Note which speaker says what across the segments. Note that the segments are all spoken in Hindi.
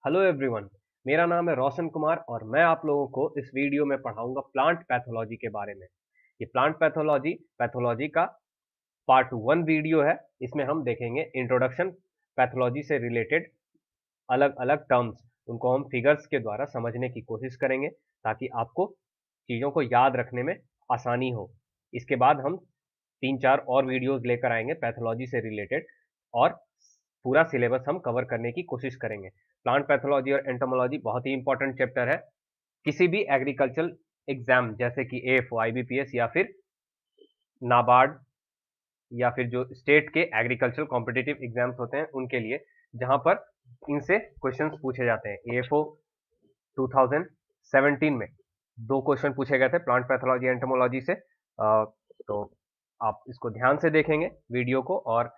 Speaker 1: Hello everyone. मेरा नाम है रोशन कुमार और मैं आप लोगों को इस वीडियो में पढ़ाऊंगा प्लांट पैथोलॉजी के बारे में। ये प्लांट पैथोलॉजी पैथोलॉजी का पार्ट 1 वीडियो है। इसमें हम देखेंगे इंट्रोडक्शन, पैथोलॉजी से रिलेटेड अलग अलग टर्म्स, उनको हम फिगर्स के द्वारा समझने की कोशिश करेंगे ताकि आपको चीज़ों को याद रखने में आसानी हो। इसके बाद हम 3-4 और वीडियोस लेकर आएंगे पैथोलॉजी से रिलेटेड और पूरा सिलेबस हम कवर करने की कोशिश करेंगे। प्लांट पैथोलॉजी और एंटोमोलॉजी बहुत ही इंपॉर्टेंट चैप्टर है। किसी भी एग्रीकल्चरल एग्जाम जैसे कि एएफओ, आईबीपीएस या फिर नाबार्ड या फिर जो स्टेट के एग्रीकल्चरल कॉम्पिटिटिव एग्जाम्स होते हैं उनके लिए, जहां पर इनसे क्वेश्चंस पूछे जाते हैं। एएफओ 2017 में 2 क्वेश्चन पूछे गए थे प्लांट पैथोलॉजी एंटोमोलॉजी से। तो आप इसको ध्यान से देखेंगे वीडियो को और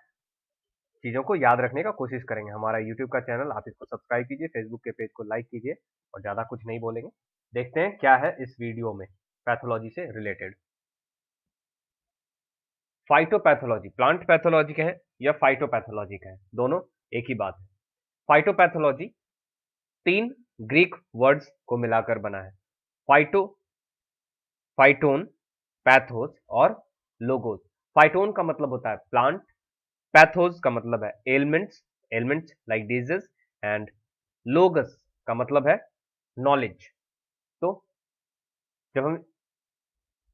Speaker 1: चीज़ों को याद रखने का कोशिश करेंगे। हमारा यूट्यूब का चैनल आप इसको सब्सक्राइब कीजिए, फेसबुक के पेज को लाइक कीजिए और ज़्यादा कुछ नहीं बोलेंगे। देखते हैं क्या है इस वीडियो में पैथोलॉजी से रिलेटेड। फाइटोपैथोलॉजी, प्लांट पैथोलॉजी का है या फाइटोपैथोलॉजी का है, दोनों एक ही बात है। फाइटोपैथोलॉजी 3 ग्रीक वर्ड्स को मिलाकर बना है। फाइटो, फाइटोन, पैथोस और लोगोस। फाइटोन का मतलब होता है प्लांट, पैथोस का मतलब है elements, elements like disease, and logos का मतलब है नॉलेज। तो जब हम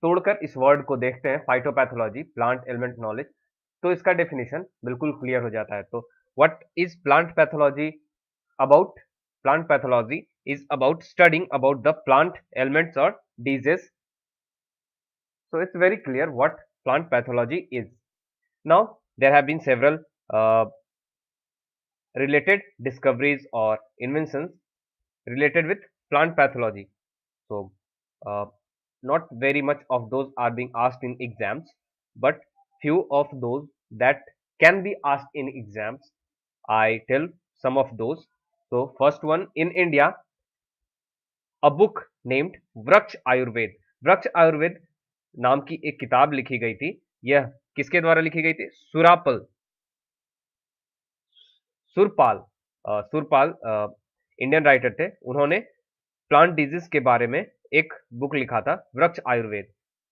Speaker 1: तोड़कर इस वर्ड को देखते हैं फाइटोपैथोलॉजी, प्लांट एलिमेंट नॉलेज, तो इसका डेफिनेशन बिल्कुल क्लियर हो जाता है। तो what is plant pathology about? Plant pathology is about studying about the plant elements और disease. So it's very clear what plant pathology is. Now there have been several related discoveries or inventions related with plant pathology. So uh, not very much of those are being asked in exams, but few of those that can be asked in exams, I tell some of those. So first one, in India, a book named वृक्ष आयुर्वेद। वृक्ष आयुर्वेद नाम की एक किताब लिखी गई थी। यह किसके द्वारा लिखी गई थी? सुरपाल सुरपाल इंडियन राइटर थे। उन्होंने प्लांट डिजीज के बारे में एक बुक लिखा था, वृक्ष आयुर्वेद।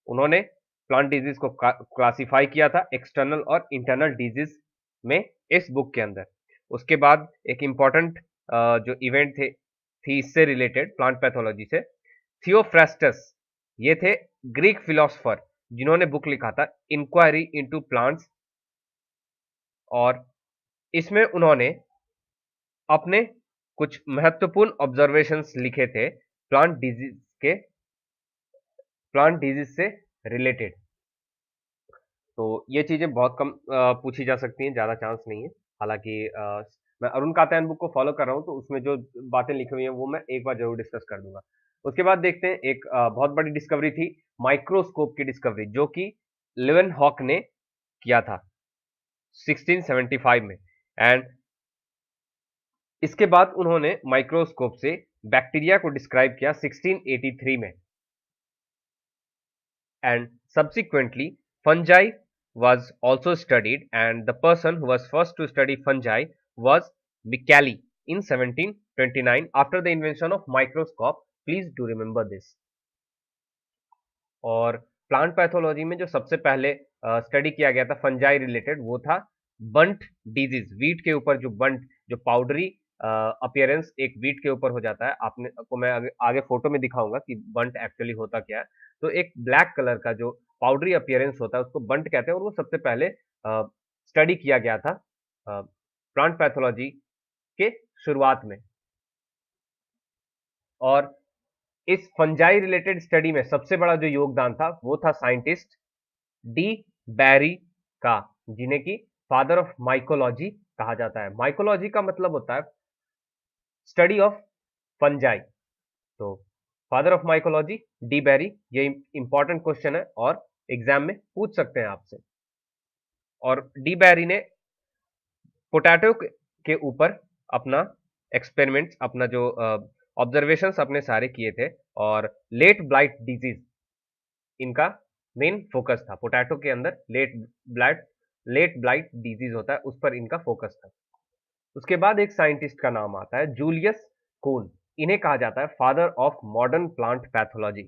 Speaker 1: उन्होंने प्लांट डिजीज को क्लासिफाई किया था एक्सटर्नल और इंटरनल डिजीज में इस बुक के अंदर। उसके बाद एक इंपॉर्टेंट जो इवेंट थी इससे रिलेटेड प्लांट पैथोलॉजी से, थियोफ्रास्टस, ये थे ग्रीक फिलोसोफर जिन्होंने बुक लिखा था इंक्वायरी इनटू प्लांट्स, और इसमें उन्होंने अपने कुछ महत्वपूर्ण ऑब्जर्वेशंस लिखे थे प्लांट डिजीज से रिलेटेड। तो ये चीजें बहुत कम पूछी जा सकती हैं, ज्यादा चांस नहीं है। हालांकि मैं अरुण कात्यायन बुक को फॉलो कर रहा हूँ, तो उसमें जो बातें लिखी हुई हैं वो मैं एक बार जरूर डिस्कस कर दूंगा। उसके बाद देखते हैं एक बहुत बड़ी डिस्कवरी थी, माइक्रोस्कोप की डिस्कवरी, जो कि लेवेनहॉक ने किया था 1675 में। एंड इसके बाद उन्होंने माइक्रोस्कोप से बैक्टीरिया को डिस्क्राइब किया 1683 में। And subsequently fungi was also studied, and the person who was first to study fungi was Becali in 1729 after the invention of microscope. Please do remember this. और प्लांट पैथोलॉजी में जो सबसे पहले स्टडी किया गया था फंजाई रिलेटेड, वो था बंट डिजीज। वीट के ऊपर जो बंट, जो पाउडरी अपीयरेंस एक वीट के ऊपर हो जाता है, आपने को मैं आगे फोटो में दिखाऊंगा कि बंट एक्चुअली होता क्या है। तो एक ब्लैक कलर का जो पाउडरी अपीयरेंस होता है उसको बंट कहते हैं, और वो सबसे पहले स्टडी किया गया था प्लांट पैथोलॉजी के शुरुआत में। और इस फंजाई रिलेटेड स्टडी में सबसे बड़ा जो योगदान था वो था साइंटिस्ट डी बैरी का, जिन्हें की फादर ऑफ माइकोलॉजी कहा जाता है। माइकोलॉजी का मतलब होता है स्टडी ऑफ फंजाई। तो फादर ऑफ माइकोलॉजी डी बैरी, ये इंपॉर्टेंट क्वेश्चन है और एग्जाम में पूछ सकते हैं आपसे। और डी बैरी ने पोटैटो के ऊपर अपना एक्सपेरिमेंट, अपना जो ऑब्जर्वेशंस अपने सारे किए थे, और लेट ब्लाइट डिजीज इनका मेन फोकस था। पोटैटो के अंदर लेट ब्लाइट डिजीज होता है, उस पर इनका फोकस था। उसके बाद एक साइंटिस्ट का नाम आता है जूलियस कोन, इन्हें कहा जाता है father of modern plant pathology.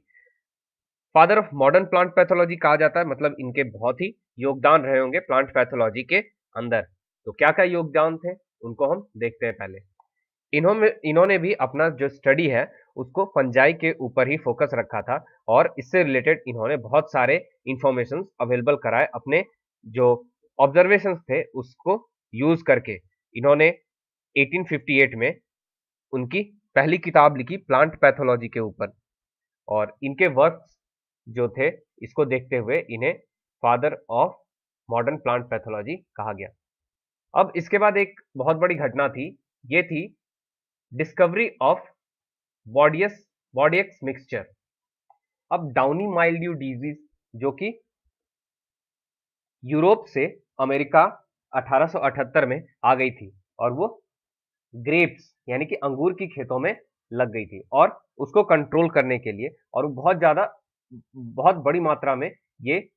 Speaker 1: Father of modern plant pathology कहा जाता है, मतलब इनके बहुत ही योगदान रहे होंगे प्लांट पैथोलॉजी के अंदर। तो क्या क्या योगदान थे उनको हम देखते हैं। पहले इन्होंने भी अपना जो स्टडी है उसको फंजाई के ऊपर ही फोकस रखा था, और इससे रिलेटेड इन्होंने बहुत सारे इंफॉर्मेशन अवेलेबल कराए। अपने जो ऑब्जर्वेशंस थे उसको यूज करके इन्होंने 1858 में उनकी पहली किताब लिखी प्लांट पैथोलॉजी के ऊपर, और इनके वर्क्स जो थे इसको देखते हुए इन्हें father of modern plant pathology कहा गया। अब इसके बाद एक बहुत बड़ी घटना थी, ये थी डिस्कवरी ऑफ बॉडियक्स मिक्सचर। अब डाउनी माइल्ड्यू डिजीज जो कि यूरोप से अमेरिका 1878 में आ गई थी, और वो ग्रेप्स यानी कि अंगूर की खेतों में लग गई थी, और उसको कंट्रोल करने के लिए, और बहुत बड़ी मात्रा में ये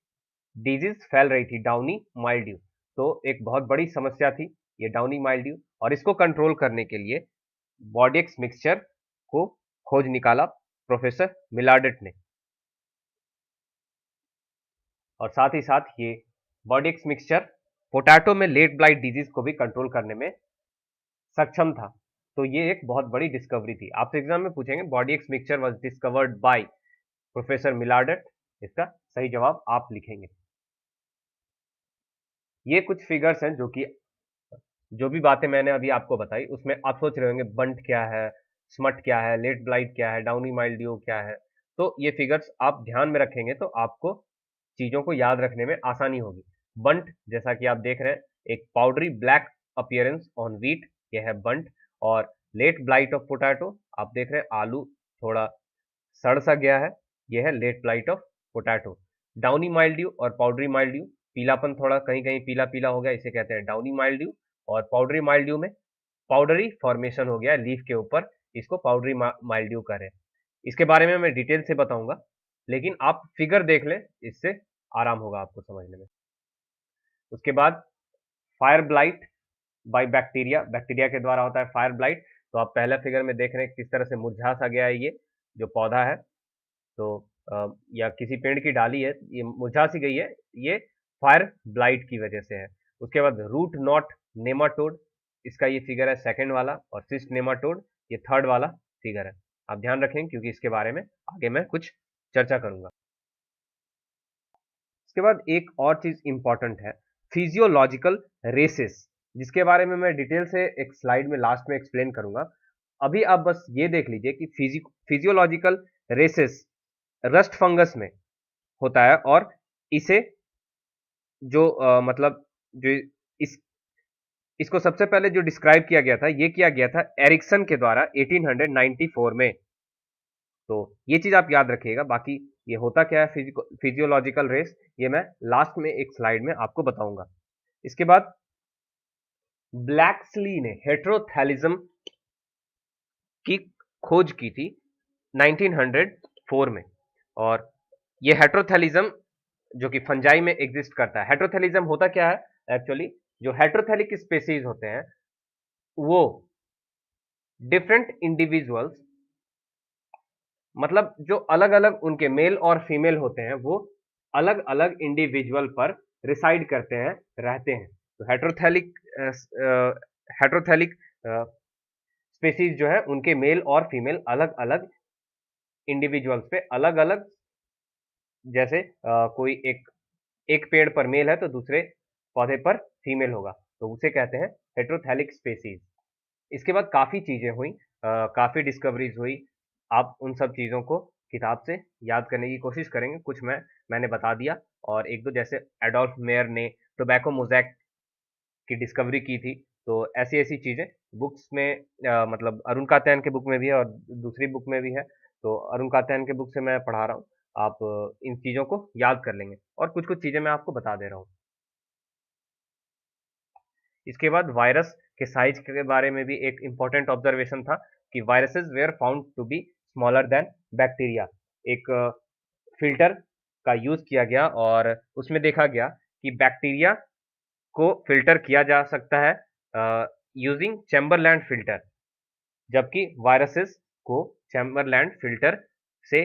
Speaker 1: डिजीज फैल रही थी, डाउनी माइल्ड्यू। तो एक बहुत बड़ी समस्या थी ये डाउनी माइल्ड्यू, और इसको कंट्रोल करने के लिए बॉडियक्स मिक्सचर को खोज निकाला प्रोफेसर मिलार्डेट ने, और साथ ही साथ ये बॉडियक्स मिक्सचर पोटैटो में लेट ब्लाइट डिजीज को भी कंट्रोल करने में सक्षम था। तो ये एक बहुत बड़ी डिस्कवरी थी। आपसे एग्जाम में पूछेंगे Bordeaux mixture was discovered by professor Millardet, इसका सही जवाब आप लिखेंगे। ये कुछ फिगर्स हैं जो भी बातें मैंने अभी आपको बताई उसमें आप सोच रहे होंगे बंट क्या है, स्मट क्या है, लेट ब्लाइट क्या है, डाउनी माइल्ड्यू क्या है। तो ये फिगर्स आप ध्यान में रखेंगे तो आपको चीजों को याद रखने में आसानी होगी। बंट जैसा कि आप देख रहे हैं, एक powdery black appearance on wheat, यह है बंट। और लेट ब्लाइट ऑफ पोटैटो, आप देख रहे हैं आलू थोड़ा सड़ सा गया है, यह है late blight of potato. Downy mildew और पाउडरी माइल्ड्यू, पीलापन थोड़ा कहीं कहीं पीला पीला हो गया, इसे कहते हैं डाउनी माइल्ड्यू। और पाउडरी माइल्ड्यू में पाउडरी फॉर्मेशन हो गया लीफ के ऊपर, इसको पाउडरी माइल्ड्यू कह रहे हैं। इसके बारे में मैं डिटेल से बताऊंगा, लेकिन आप फिगर देख लें, इससे आराम होगा आपको समझने में। उसके बाद fire blight by bacteria, bacteria के द्वारा होता है फायर ब्लाइट। तो आप पहला फिगर में देख रहे हैं किस तरह से मुरझा सा गया है ये जो पौधा है, तो या किसी पेड़ की डाली है, ये मुरझा सी गई है, ये फायर ब्लाइट की वजह से है। उसके बाद रूट नॉट नेमाटोड, इसका ये फिगर है सेकंड वाला, और सिस्ट नेमाटोड ये थर्ड वाला फिगर है। आप ध्यान रखें क्योंकि इसके बारे में आगे मैं कुछ चर्चा करूंगा। इसके बाद एक और चीज इंपॉर्टेंट है, फिजियोलॉजिकल रेसेस, जिसके बारे में मैं डिटेल से एक स्लाइड में लास्ट में एक्सप्लेन करूंगा। अभी आप बस ये देख लीजिए कि फिजियोलॉजिकल रेसेस रस्ट फंगस में होता है, और इसे जो मतलब जो इस इसको सबसे पहले जो डिस्क्राइब किया गया था, ये किया गया था एरिक्सन के द्वारा 1894 में। तो ये चीज आप याद रखिएगा। बाकी ये होता क्या है फिजियोलॉजिकल रेस, ये मैं लास्ट में एक स्लाइड में आपको बताऊंगा। इसके बाद ब्लैक्सली ने हेटेरोथैलिज्म की खोज की थी 1904 में, और ये हेटेरोथैलिज्म जो कि फंजाई में एग्जिस्ट करता है। हेटेरोथैलिज्म होता क्या है एक्चुअली, जो हेटेरोथैलिक स्पेसीज होते हैं वो डिफरेंट इंडिविजुअल्स, मतलब जो अलग अलग उनके मेल और फीमेल होते हैं वो अलग अलग इंडिविजुअल पर रिसाइड करते हैं, रहते हैं। तो हेटेरोथैलिक स्पेसीज जो है उनके मेल और फीमेल अलग अलग इंडिविजुअल्स पे अलग अलग, जैसे कोई एक पेड़ पर मेल है तो दूसरे पौधे पर फीमेल होगा, तो उसे कहते हैं हेटेरोथैलिक स्पेसीज। इसके बाद काफी चीजें हुई, काफी डिस्कवरीज हुई। आप उन सब चीजों को किताब से याद करने की कोशिश करेंगे, कुछ मैंने बता दिया, और एक दो जैसे एडोल्फ मेयर ने टोबैको मोज़ैक की डिस्कवरी की थी। तो ऐसी ऐसी चीजें बुक्स में मतलब अरुण कात्यायन के बुक में भी है और दूसरी बुक में भी है। तो अरुण कात्यायन के बुक से मैं पढ़ा रहा हूँ, आप इन चीजों को याद कर लेंगे, और कुछ कुछ चीजें मैं आपको बता दे रहा हूँ। इसके बाद वायरस के साइज के बारे में भी एक इंपॉर्टेंट ऑब्जर्वेशन था कि viruses were found to be smaller than bacteria. एक फिल्टर का यूज किया गया और उसमें देखा गया कि बैक्टीरिया को फिल्टर किया जा सकता है यूजिंग चैम्बरलैंड फिल्टर। जबकि वायरसेस को चैम्बरलैंड फिल्टर से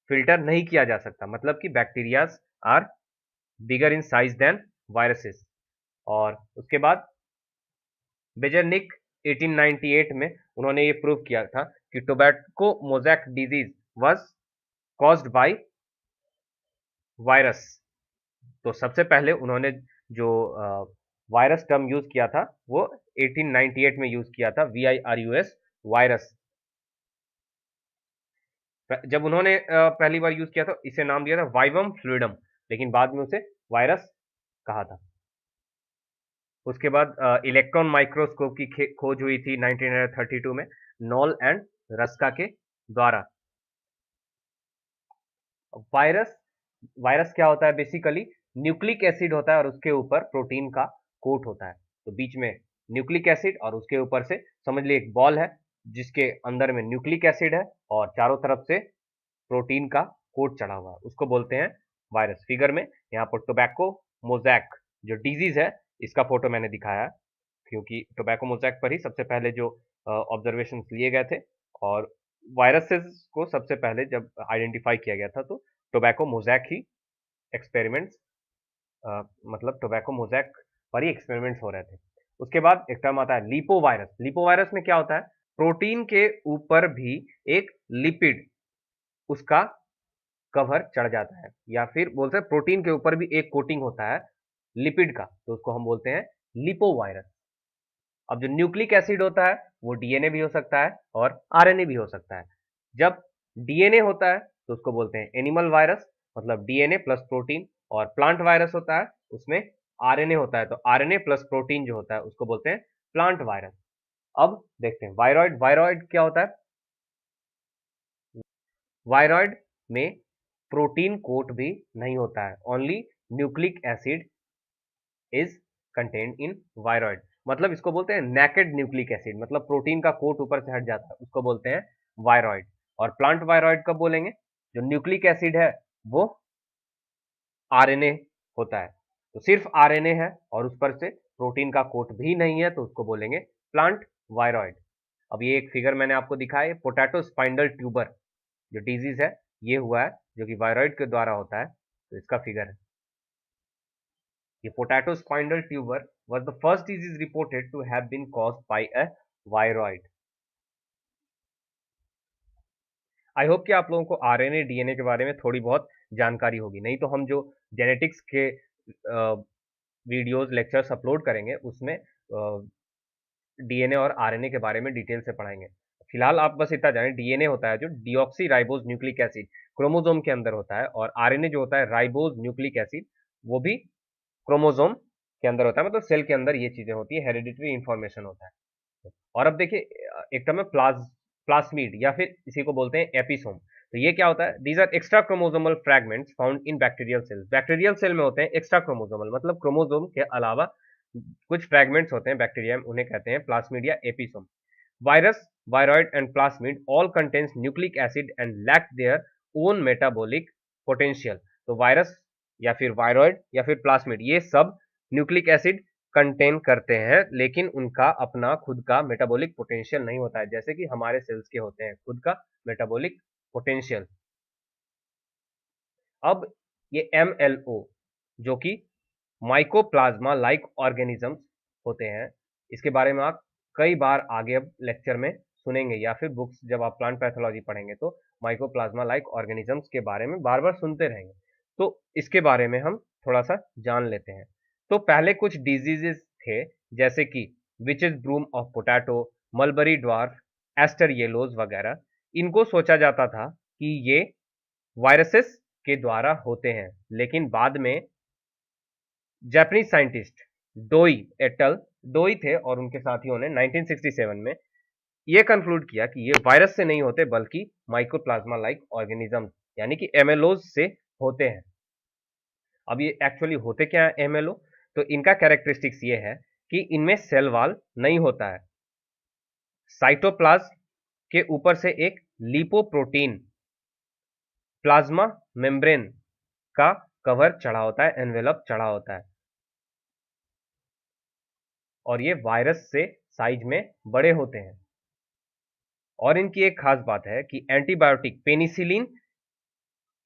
Speaker 1: फिल्टर नहीं किया जा सकता, मतलब कि bacterias are bigger in size than viruses. और उसके बाद बेजरनिक 1898 में उन्होंने ये प्रूव किया था कि tobacco mosaic disease was caused by virus. तो सबसे पहले उन्होंने जो वायरस टर्म यूज किया था वो 1898 में यूज किया था, VIRUS, वायरस। जब उन्होंने पहली बार यूज किया था इसे नाम दिया था वाइवम फ्लूइडम, लेकिन बाद में उसे वायरस कहा था। उसके बाद इलेक्ट्रॉन माइक्रोस्कोप की खोज हुई थी 1932 में नॉल एंड रस्का के द्वारा। वायरस वायरस क्या होता है? बेसिकली न्यूक्लिक एसिड होता है और उसके ऊपर प्रोटीन का कोट होता है। तो बीच में न्यूक्लिक एसिड और उसके ऊपर से समझ लीजिए एक बॉल है जिसके अंदर में न्यूक्लिक एसिड है और चारों तरफ से प्रोटीन का कोट चढ़ा हुआ है, उसको बोलते हैं वायरस। फिगर में यहाँ पर टोबैको मोजैक जो डिजीज है इसका फोटो मैंने दिखाया है, क्योंकि टोबैको मोजैक पर ही सबसे पहले जो ऑब्जर्वेशन लिए गए थे और वायरसेस को सबसे पहले जब आइडेंटिफाई किया गया था तो टोबैको मोजैक ही एक्सपेरिमेंट्स मतलब टोबैको मोजैक पर ही एक्सपेरिमेंट्स हो रहे थे। उसके बाद एक टर्म आता है लिपोवायरस। लिपोवायरस में क्या होता है? प्रोटीन के ऊपर भी एक लिपिड उसका कवर चढ़ जाता है, या फिर बोलते हैं प्रोटीन के ऊपर भी एक कोटिंग होता है लिपिड का, तो उसको हम बोलते हैं लिपोवायरस। अब जो न्यूक्लिक एसिड होता है वो डीएनए भी हो सकता है और आरएनए भी हो सकता है। जब डीएनए होता है तो उसको बोलते हैं एनिमल वायरस, मतलब डीएनए प्लस प्रोटीन। और प्लांट वायरस होता है उसमें आरएनए होता है, तो आरएनए प्लस प्रोटीन जो होता है उसको बोलते हैं प्लांट वायरस। अब देखते हैं वायरॉइड। वायरॉइड क्या होता है? वायरॉइड में प्रोटीन कोट भी नहीं होता है, only nucleic acid is contained in viroid. मतलब इसको बोलते हैं नेकेड न्यूक्लिक एसिड, मतलब प्रोटीन का कोट ऊपर से हट जाता है, उसको बोलते हैं वायरॉइड। और प्लांट वायरॉइड कब बोलेंगे? जो न्यूक्लिक एसिड है वो आरएनए होता है, तो सिर्फ आरएनए है और उस पर से प्रोटीन का कोट भी नहीं है, तो उसको बोलेंगे प्लांट वायरॉइड। अब ये एक फिगर मैंने आपको दिखाया, पोटैटो स्पाइंडल ट्यूबर जो डिजीज है ये हुआ है जो कि वायरॉइड के द्वारा होता है, तो इसका फिगर है। ये potato spindle tuber was the first disease reported to have been caused by a viroid. I hope कि आप लोगों को आरएनए डीएनए के बारे में थोड़ी बहुत जानकारी होगी, नहीं तो हम जो जेनेटिक्स के वीडियोस लेक्चर्स अपलोड करेंगे उसमें डीएनए और आरएनए के बारे में डिटेल से पढ़ाएंगे। फिलहाल आप बस इतना जानें, डीएनए होता है जो deoxy ribose nucleic acid chromosome के अंदर होता है, और आरएनए जो होता है राइबोज न्यूक्लिक एसिड वो भी क्रोमोसोम के अंदर होता है, मतलब सेल के अंदर ये चीजें होती है, हेरिडिटरी इंफॉर्मेशन होता है। और अब देखिए एक टर्म है प्लास्मिड, या फिर इसी को बोलते हैं एपिसोम। तो ये क्या होता है? These are extra chromosomal fragments found in bacterial cells. Bacterial cell में होते हैं एक्स्ट्रा क्रोमोसोमल, मतलब क्रोमोसोम के अलावा कुछ फ्रैगमेंट्स होते हैं बैक्टीरिया में, उन्हें कहते हैं प्लास्मिड या episome. Virus, viroid and plasmid all contains nucleic acid and lack their own metabolic potential. तो वायरस या फिर वायरॉइड या फिर प्लास्मिड ये सब न्यूक्लिक एसिड कंटेन करते हैं, लेकिन उनका अपना खुद का मेटाबॉलिक पोटेंशियल नहीं होता है, जैसे कि हमारे सेल्स के होते हैं खुद का मेटाबॉलिक पोटेंशियल। अब ये MLO जो कि माइकोप्लाज्मा लाइक ऑर्गेनिजम्स होते हैं, इसके बारे में आप कई बार आगे अब लेक्चर में सुनेंगे, या फिर बुक्स जब आप प्लांट पैथोलॉजी पढ़ेंगे तो माइकोप्लाज्मा लाइक ऑर्गेनिजम्स के बारे में बार बार सुनते रहेंगे। तो इसके बारे में हम थोड़ा सा जान लेते हैं। तो पहले कुछ डिजीजेस थे जैसे कि witches broom of potato, mulberry dwarf, aster yellows वगैरह। इनको सोचा जाता था कि ये वायरसेस के द्वारा होते हैं, लेकिन बाद में जापानीज साइंटिस्ट डोई एटल, डोई थे और उनके साथियों ने 1967 में यह कंक्लूड किया कि ये वायरस से नहीं होते बल्कि माइकोप्लाज्मा लाइक ऑर्गेनिज्म यानी कि एमएलओ से होते हैं। अब ये एक्चुअली होते क्या है एमएलओ? तो इनका कैरेक्टरिस्टिक्स ये है कि इनमें सेल वॉल नहीं होता है, साइटोप्लाज्म के ऊपर से एक लिपोप्रोटीन प्लाज्मा मेम्ब्रेन का कवर चढ़ा होता है, एनवेलप चढ़ा होता है, और ये वायरस से साइज में बड़े होते हैं। और इनकी एक खास बात है कि एंटीबायोटिक पेनिसिलिन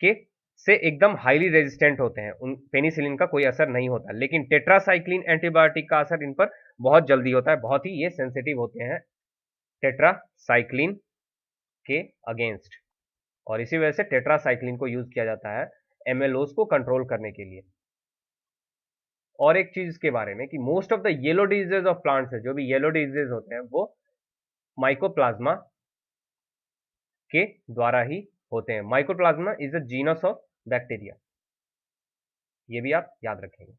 Speaker 1: के से एकदम हाईली रेजिस्टेंट होते हैं, उन पेनिसिलिन का कोई असर नहीं होता, लेकिन टेट्रासाइक्लिन एंटीबायोटिक का असर इन पर बहुत जल्दी होता है, बहुत ही ये सेंसिटिव होते हैं टेट्रासाइक्लिन के अगेंस्ट, और इसी वजह से टेट्रासाइक्लिन को यूज किया जाता है एमएलओस को कंट्रोल करने के लिए। और एक चीज के बारे में कि most of the yellow diseases of plants है, जो भी येलो डिजीजेज होते हैं वो माइकोप्लाज्मा के द्वारा ही होते हैं। Mycoplasma is a genus of bacteria, ये भी आप याद रखेंगे।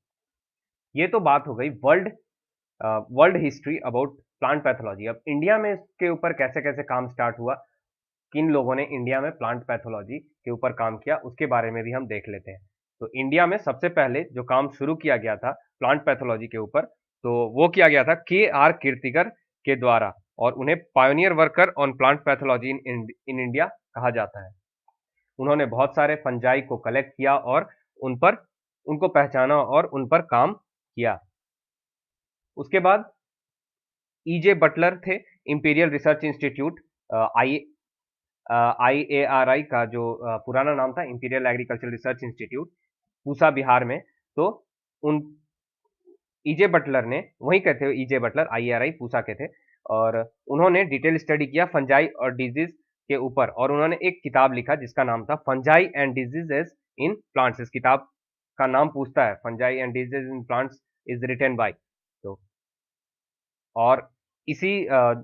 Speaker 1: ये तो बात हो गई world history about plant pathology. अब इंडिया में इसके ऊपर कैसे कैसे काम स्टार्ट हुआ, किन लोगों ने इंडिया में प्लांट पैथोलॉजी के ऊपर काम किया, उसके बारे में भी हम देख लेते हैं। तो इंडिया में सबसे पहले जो काम शुरू किया गया था प्लांट पैथोलॉजी के ऊपर, तो वो किया गया था के.आर. कीर्तिकर के द्वारा, और उन्हें pioneer worker on plant pathology in India कहा जाता है। उन्होंने बहुत सारे फंजाई को कलेक्ट किया और उनको पहचाना और उन पर काम किया। उसके बाद ई.जे. बटलर थे, इंपीरियल रिसर्च इंस्टीट्यूट IARI का जो पुराना नाम था imperial agriculture research institute, Pusa Bihar में। तो उन ई.जे. बटलर ने, वहीं के थे ई.जे. बटलर, IARI पूसा के थे, और उन्होंने डिटेल स्टडी किया फंजाई और डिजीज के ऊपर, और उन्होंने एक किताब लिखा जिसका नाम था fungi and diseases in plants. इस किताब का नाम पूछता है, fungi and diseases in plants is written by. तो और इसी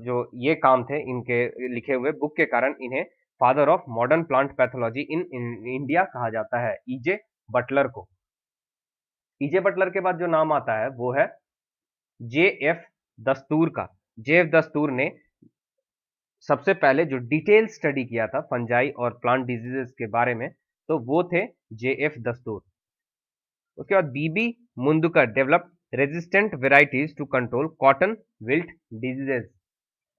Speaker 1: जो ये काम थे इनके लिखे हुए बुक के कारण इन्हें father of modern plant pathology in India कहा जाता है, ई.जे. बटलर को। ई.जे. बटलर के बाद जो नाम आता है वो है J.F. दस्तूर का। J.F. दस्तूर ने सबसे पहले जो डिटेल स्टडी किया था फंजाई और प्लांट डिजीजेस के बारे में, तो वो थे J.F. दस्तूर। उसके बाद B B Mundkur develop resistant varieties to control cotton wilt diseases,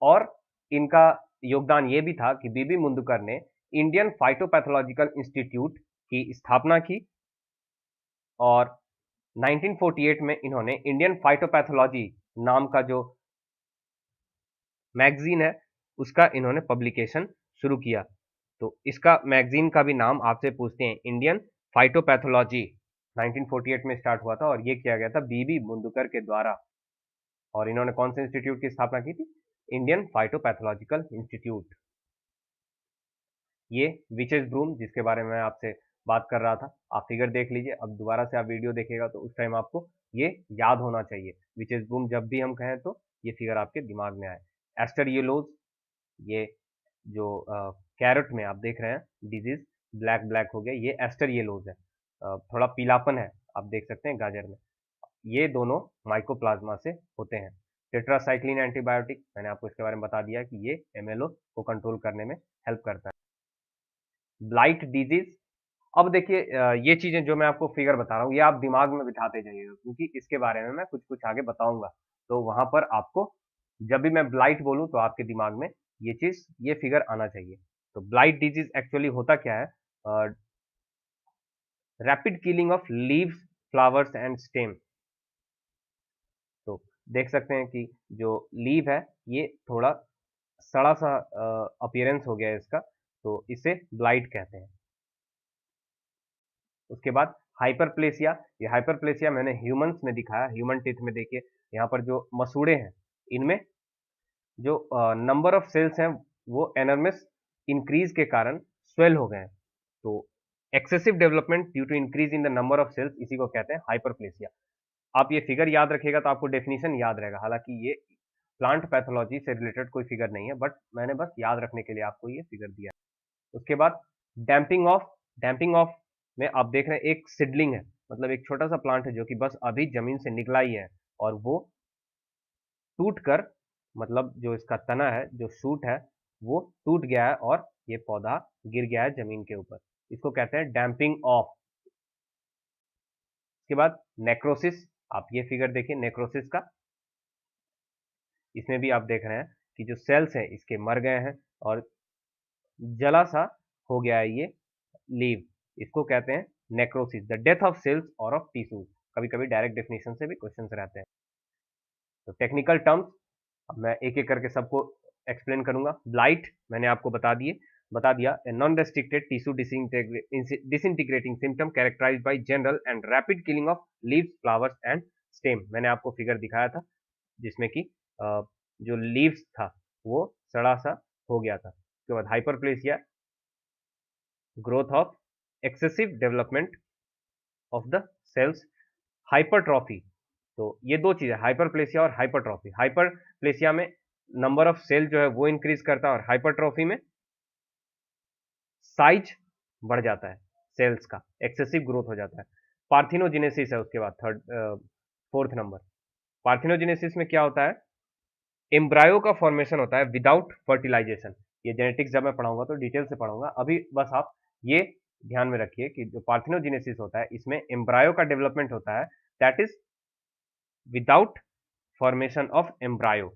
Speaker 1: और इनका योगदान ये भी था कि बीबी मुंदुकर ने इंडियन फाइटोपैथोलॉजिकल इंस्टीट्यूट की स्थापना की, और 1948 में इन्होंने इंडियन फाइटोपैथोलॉजी नाम का जो मैगजीन है उसका इन्होंने पब्लिकेशन शुरू किया। तो इसका मैगजीन का भी नाम आपसे पूछते हैं, इंडियन फाइटोपैथोलॉजी 1948 में स्टार्ट हुआ था, और ये किया गया था बीबी मुंदुकर के द्वारा। और इन्होंने कौन से इंस्टीट्यूट की स्थापना की थी? Indian phytopathological institute. ये विचेस ब्रूम जिसके बारे में आपसे बात कर रहा था, आप फिगर देख लीजिए, अब दोबारा से आप वीडियो देखेगा तो उस टाइम आपको ये याद होना चाहिए। विचेस ब्रूम जब भी हम कहें तो ये फिगर आपके दिमाग में आए। एस्टर येलोज, ये जो कैरेट में आप देख रहे हैं डिजीज ब्लैक ब्लैक हो गया, ये एस्टर येलोज है। थोड़ा पीलापन है आप देख सकते हैं गाजर में, ये दोनों माइकोप्लाज्मा से होते हैं। टेट्रासाइक्लिन एंटीबायोटिक, मैंने आपको इसके बारे में बता दिया कि ये एमएलओ को कंट्रोल करने में हेल्प करता है। ब्लाइट डिजीज, अब देखिए ये चीजें जो मैं आपको फिगर बता रहा हूँ ये आप दिमाग में बिठाते जाइएगा, क्योंकि इसके बारे में मैं कुछ कुछ आगे बताऊंगा, तो वहां पर आपको जब भी मैं ब्लाइट बोलूं तो आपके दिमाग में ये फिगर आना चाहिए। तो ब्लाइट डिजीज एक्चुअली होता क्या है? Rapid killing of leaves, flowers and stem. तो देख सकते हैं कि जो लीव है ये थोड़ा सड़ा सा अपीयरेंस हो गया है इसका, तो इसे ब्लाइट कहते हैं। उसके बाद हाइपरप्लेसिया, ये हाइपरप्लेसिया मैंने ह्यूमंस में दिखाया, ह्यूमन टीथ में देखिए यहाँ पर जो मसूड़े हैं इनमें जो नंबर ऑफ सेल्स हैं वो एनर्मस इंक्रीज के कारण स्वेल हो गए हैं। तो excessive development due to increase in the number of cells, इसी को कहते हैं हाइपरप्लेसिया। आप ये फिगर याद रखिएगा तो आपको डेफिनेशन याद रहेगा, हालांकि ये प्लांट पैथोलॉजी से रिलेटेड कोई फिगर नहीं है, बट मैंने बस याद रखने के लिए आपको ये फिगर दिया है। उसके बाद डैम्पिंग ऑफ में आप देख रहे हैं एक सिडलिंग है, मतलब एक छोटा सा प्लांट है जो कि बस अभी जमीन से निकला ही है, और वो टूट कर, मतलब जो इसका तना है, जो शूट है, वो टूट गया है और ये पौधा गिर गया है जमीन के ऊपर, इसको कहते हैं डैम्पिंग ऑफ। इसके बाद नेक्रोसिस, आप ये फिगर देखिए नेक्रोसिस का, इसमें भी आप देख रहे हैं कि जो सेल्स हैं इसके मर गए हैं और जला सा हो गया है ये लीव, इसको कहते हैं necrosis, the death of cells और ऑफ टिश्यूज। कभी कभी डायरेक्ट डेफिनेशन से भी क्वेश्चंस रहते हैं। तो टेक्निकल टर्म्स अब मैं एक एक करके सबको एक्सप्लेन करूंगा। ब्लाइट मैंने आपको बता दिया non restricted tissue disintegrating symptom characterized by general and rapid killing of leaves, flowers and stem. मैंने आपको फिगर दिखाया था जिसमें कि जो लीव्स था वो सड़ा सा हो गया था। उसके बाद hyperplasia, growth of excessive development of the cells, hypertrophy. तो ये दो चीजें, हाइपरप्लेसिया और हाइपरट्रॉफी। हाइपरप्लेसिया में नंबर ऑफ सेल जो है वो इंक्रीज करता है और हाइपरट्रॉफी में साइज बढ़ जाता है सेल्स का, एक्सेसिव ग्रोथ हो जाता है। पार्थिनोजेनेसिस है उसके बाद फोर्थ नंबर। पार्थिनोजेनेसिस में क्या होता है, एम्ब्रायो का फॉर्मेशन होता है विदाउट फर्टिलाइजेशन। ये जेनेटिक्स जब मैं पढ़ाऊंगा तो डिटेल से पढ़ाऊंगा, अभी बस आप ये ध्यान में रखिए कि जो पार्थिनोजेनेसिस होता है इसमें एम्ब्रायो का डेवलपमेंट होता है, that is without formation of embryo.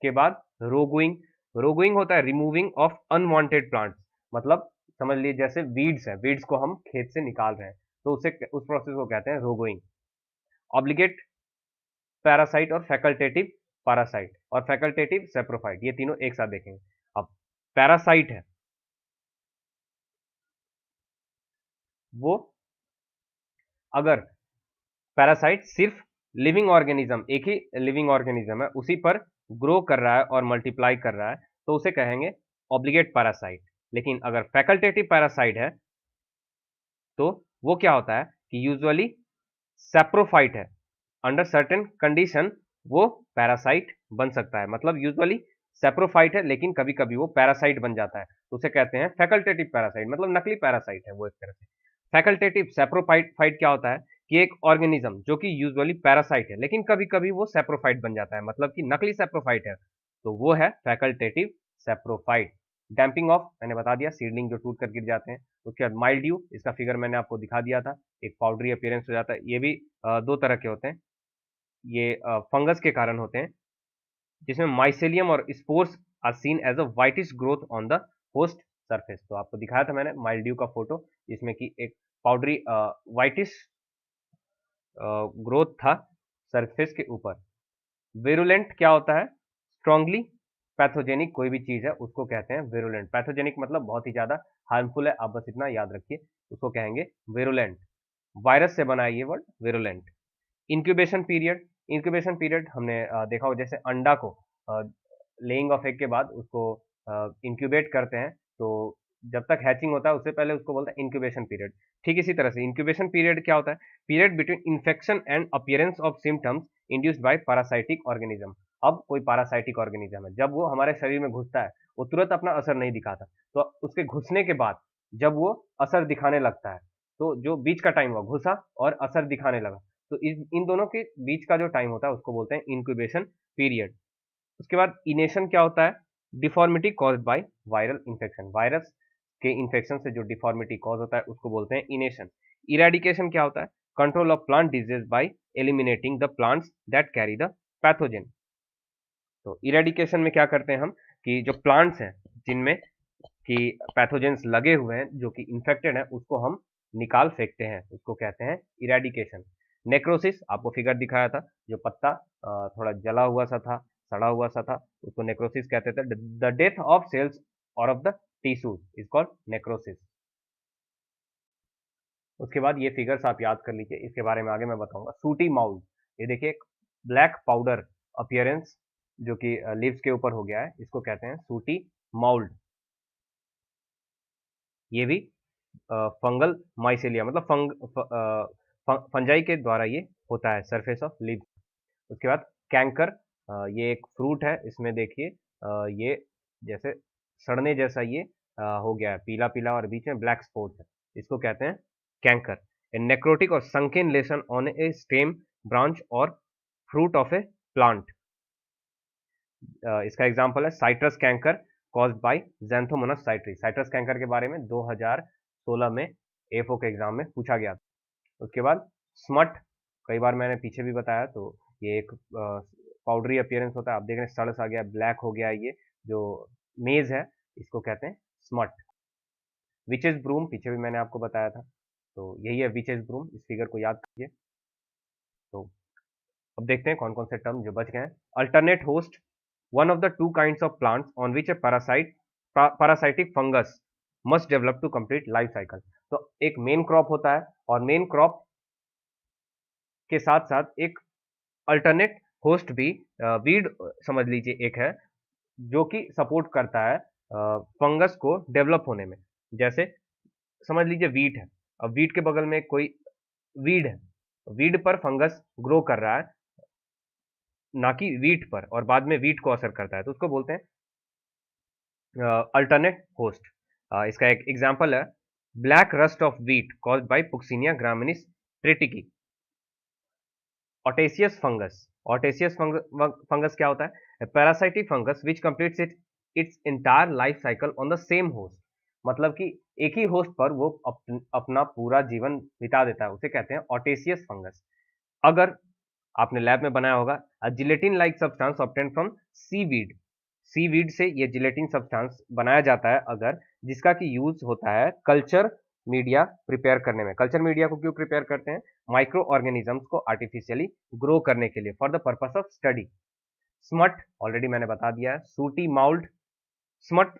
Speaker 1: के बाद रोगुइंग, रोगुइंग होता है रिमूविंग ऑफ अनवांटेड प्लांट्स। मतलब समझ लीजिए जैसे वीड्स है, वीड्स को हम खेत से निकाल रहे हैं तो उसे उस प्रोसेस को कहते हैं रोगोइंग। ऑब्लिगेट पैरासाइट और फैकल्टेटिव पैरासाइट और फैकल्टेटिव सेप्रोफाइट, ये तीनों एक साथ देखेंगे। अब पैरासाइट है वो, अगर पैरासाइट सिर्फ लिविंग ऑर्गेनिज्म, एक ही लिविंग ऑर्गेनिज्म है उसी पर ग्रो कर रहा है और मल्टीप्लाई कर रहा है तो उसे कहेंगे ऑब्लिगेट पैरासाइट। लेकिन अगर फैकल्टेटिव पैरासाइट है तो वो क्या होता है कि यूजुअली सैप्रोफाइट है, अंडर सर्टेन कंडीशन वो पैरासाइट बन सकता है। मतलब यूजुअली सैप्रोफाइट है लेकिन कभी कभी वो पैरासाइट बन जाता है तो उसे कहते हैं फैकल्टेटिव पैरासाइट, मतलब नकली पैरासाइट है वो एक तरह से। फैकल्टेटिव सैप्रोफाइट क्या होता है कि एक ऑर्गेनिज्म जो कि यूजुअली पैरासाइट है लेकिन कभी कभी वो सैप्रोफाइट बन जाता है, मतलब कि नकली सैप्रोफाइट है, तो वो है फैकल्टेटिव सैप्रोफाइट। डैम्पिंग ऑफ मैंने बता दिया, सीडलिंग जो टूट कर गिर जाते हैं। उसके बाद माइल्ड्यू, इसका फिगर मैंने आपको दिखा दिया था, एक पाउडरी अपीयरेंस हो जाता है। ये भी दो तरह के होते हैं, ये फंगस के कारण होते हैं जिसमें माइसेलियम और spores are seen as a whitish growth on the host surface. तो आपको दिखाया था मैंने माइल्ड्यू का फोटो जिसमें कि एक पाउडरी व्हाइटिश ग्रोथ था सरफेस के ऊपर। विरुलेंट क्या होता है, स्ट्रांगली पैथोजेनिक कोई भी चीज है उसको कहते हैं विरुलेंट। पैथोजेनिक मतलब बहुत ही ज्यादा हार्मफुल है, आप बस इतना याद रखिए, उसको कहेंगे विरुलेंट। वायरस से बना है ये word virulent. Incubation period, incubation period हमने देखा हो, जैसे अंडा को लेइंग ऑफ एग के बाद उसको इंक्यूबेट करते हैं तो जब तक हैचिंग होता है उससे पहले उसको बोलते हैं इंक्यूबेशन पीरियड। ठीक इसी तरह से इंक्यूबेशन पीरियड क्या होता है, period between infection and appearance of symptoms induced by parasitic organism. अब कोई पैरासाइटिक ऑर्गेनिज्म है, जब वो हमारे शरीर में घुसता है वो तुरंत अपना असर नहीं दिखाता, तो उसके घुसने के बाद जब वो असर दिखाने लगता है, तो जो बीच का टाइम हुआ घुसा और असर दिखाने लगा, तो इन दोनों के बीच का जो टाइम होता है उसको बोलते हैं इंक्यूबेशन पीरियड। उसके बाद इनेशन क्या होता है, deformity caused by viral infection, virus के इन्फेक्शन से जो डिफॉर्मिटी कॉज होता है उसको बोलते हैं इनेशन। इरेडिकेशन क्या होता है, control of plant disease bye eliminating the plants that carry the pathogen. तो इरेडिकेशन में क्या करते हैं हम कि जो प्लांट्स हैं जिनमें कि पैथोजेंस लगे हुए हैं जो कि इन्फेक्टेड है उसको हम निकाल फेंकते हैं, उसको कहते हैं इरेडिकेशन। नेक्रोसिस आपको फिगर दिखाया था, जो पत्ता थोड़ा जला हुआ सा था, सड़ा हुआ सा था, उसको नेक्रोसिस कहते थे। द डेथ ऑफ सेल्स और of the tissues is called necrosis. उसके बाद ये फिगर्स आप याद कर लीजिए, इसके बारे में आगे मैं बताऊंगा। सूटी माउल्ड, ये देखिए ब्लैक पाउडर अपीयरेंस जो कि लीव्स के ऊपर हो गया है, इसको कहते हैं सूटी माउल्ड। ये भी फंगल माइसेलिया मतलब फंजाई के द्वारा ये होता है सरफेस ऑफ लीव्स। उसके बाद कैंकर, ये एक फ्रूट है, इसमें देखिए ये जैसे सड़ने जैसा ये हो गया है, पीला पीला और बीच में ब्लैक स्पॉट है, इसको कहते हैं कैंकर। ए नेक्रोटिक और sunken lesion on a stem, branch और फ्रूट ऑफ ए प्लांट। इसका एग्जांपल है citrus canker caused by Xanthomonas citri. Citrus canker के बारे में 2016 में एफओ के एग्जाम में पूछा गया था। उसके बाद स्मट, कई बार मैंने पीछे भी बताया, तो ये एक पाउडरी अपीयरेंस होता है, आप देख रहे हैं सड़ सा गया, ब्लैक हो गया, ये जो मेज है इसको कहते हैं स्मट। विचेस ब्रूम पीछे भी मैंने आपको बताया था, तो यही है विचेस ब्रूम, इस फिगर को याद कीजिए। तो अब देखते हैं कौन कौन से टर्म जो बच गए हैं। Alternate host, one of the two kinds of plants on which a parasitic fungus must develop to complete life cycle. तो एक मेन क्रॉप होता है और मेन क्रॉप के साथ साथ एक अल्टरनेट होस्ट भी वीड समझ लीजिए एक है जो कि सपोर्ट करता है फंगस को डेवलप होने में। जैसे समझ लीजिए वीट है, अब वीट के बगल में कोई वीड है, वीड पर फंगस ग्रो कर रहा है ना कि वीट पर, और बाद में वीट को असर करता है, तो उसको बोलते हैं अल्टरनेट होस्ट। इसका एक एग्जांपल है black rust of wheat caused by Puccinia graminis tritici. Autoecious fungus, autoecious fungus क्या होता है? Parasitic fungus which completes its entire life cycle on the same host, मतलब कि एक ही होस्ट पर वो अपना पूरा जीवन बिता देता है, उसे कहते हैं ऑटेसियस फंगस। अगर आपने लैब में बनाया होगा gelatin like substance obtain from seaweed, seaweed से ये जिलेटिन सब्सटेंस बनाया जाता है अगर, जिसका की यूज होता है कल्चर मीडिया प्रिपेयर करने में। कल्चर मीडिया को क्यों प्रिपेयर करते हैं? माइक्रो ऑर्गेनिजम्स को आर्टिफिशियली ग्रो करने के लिए, for the purpose of study. Smut already मैंने बता दिया है, सूटी माउल्ड, स्मट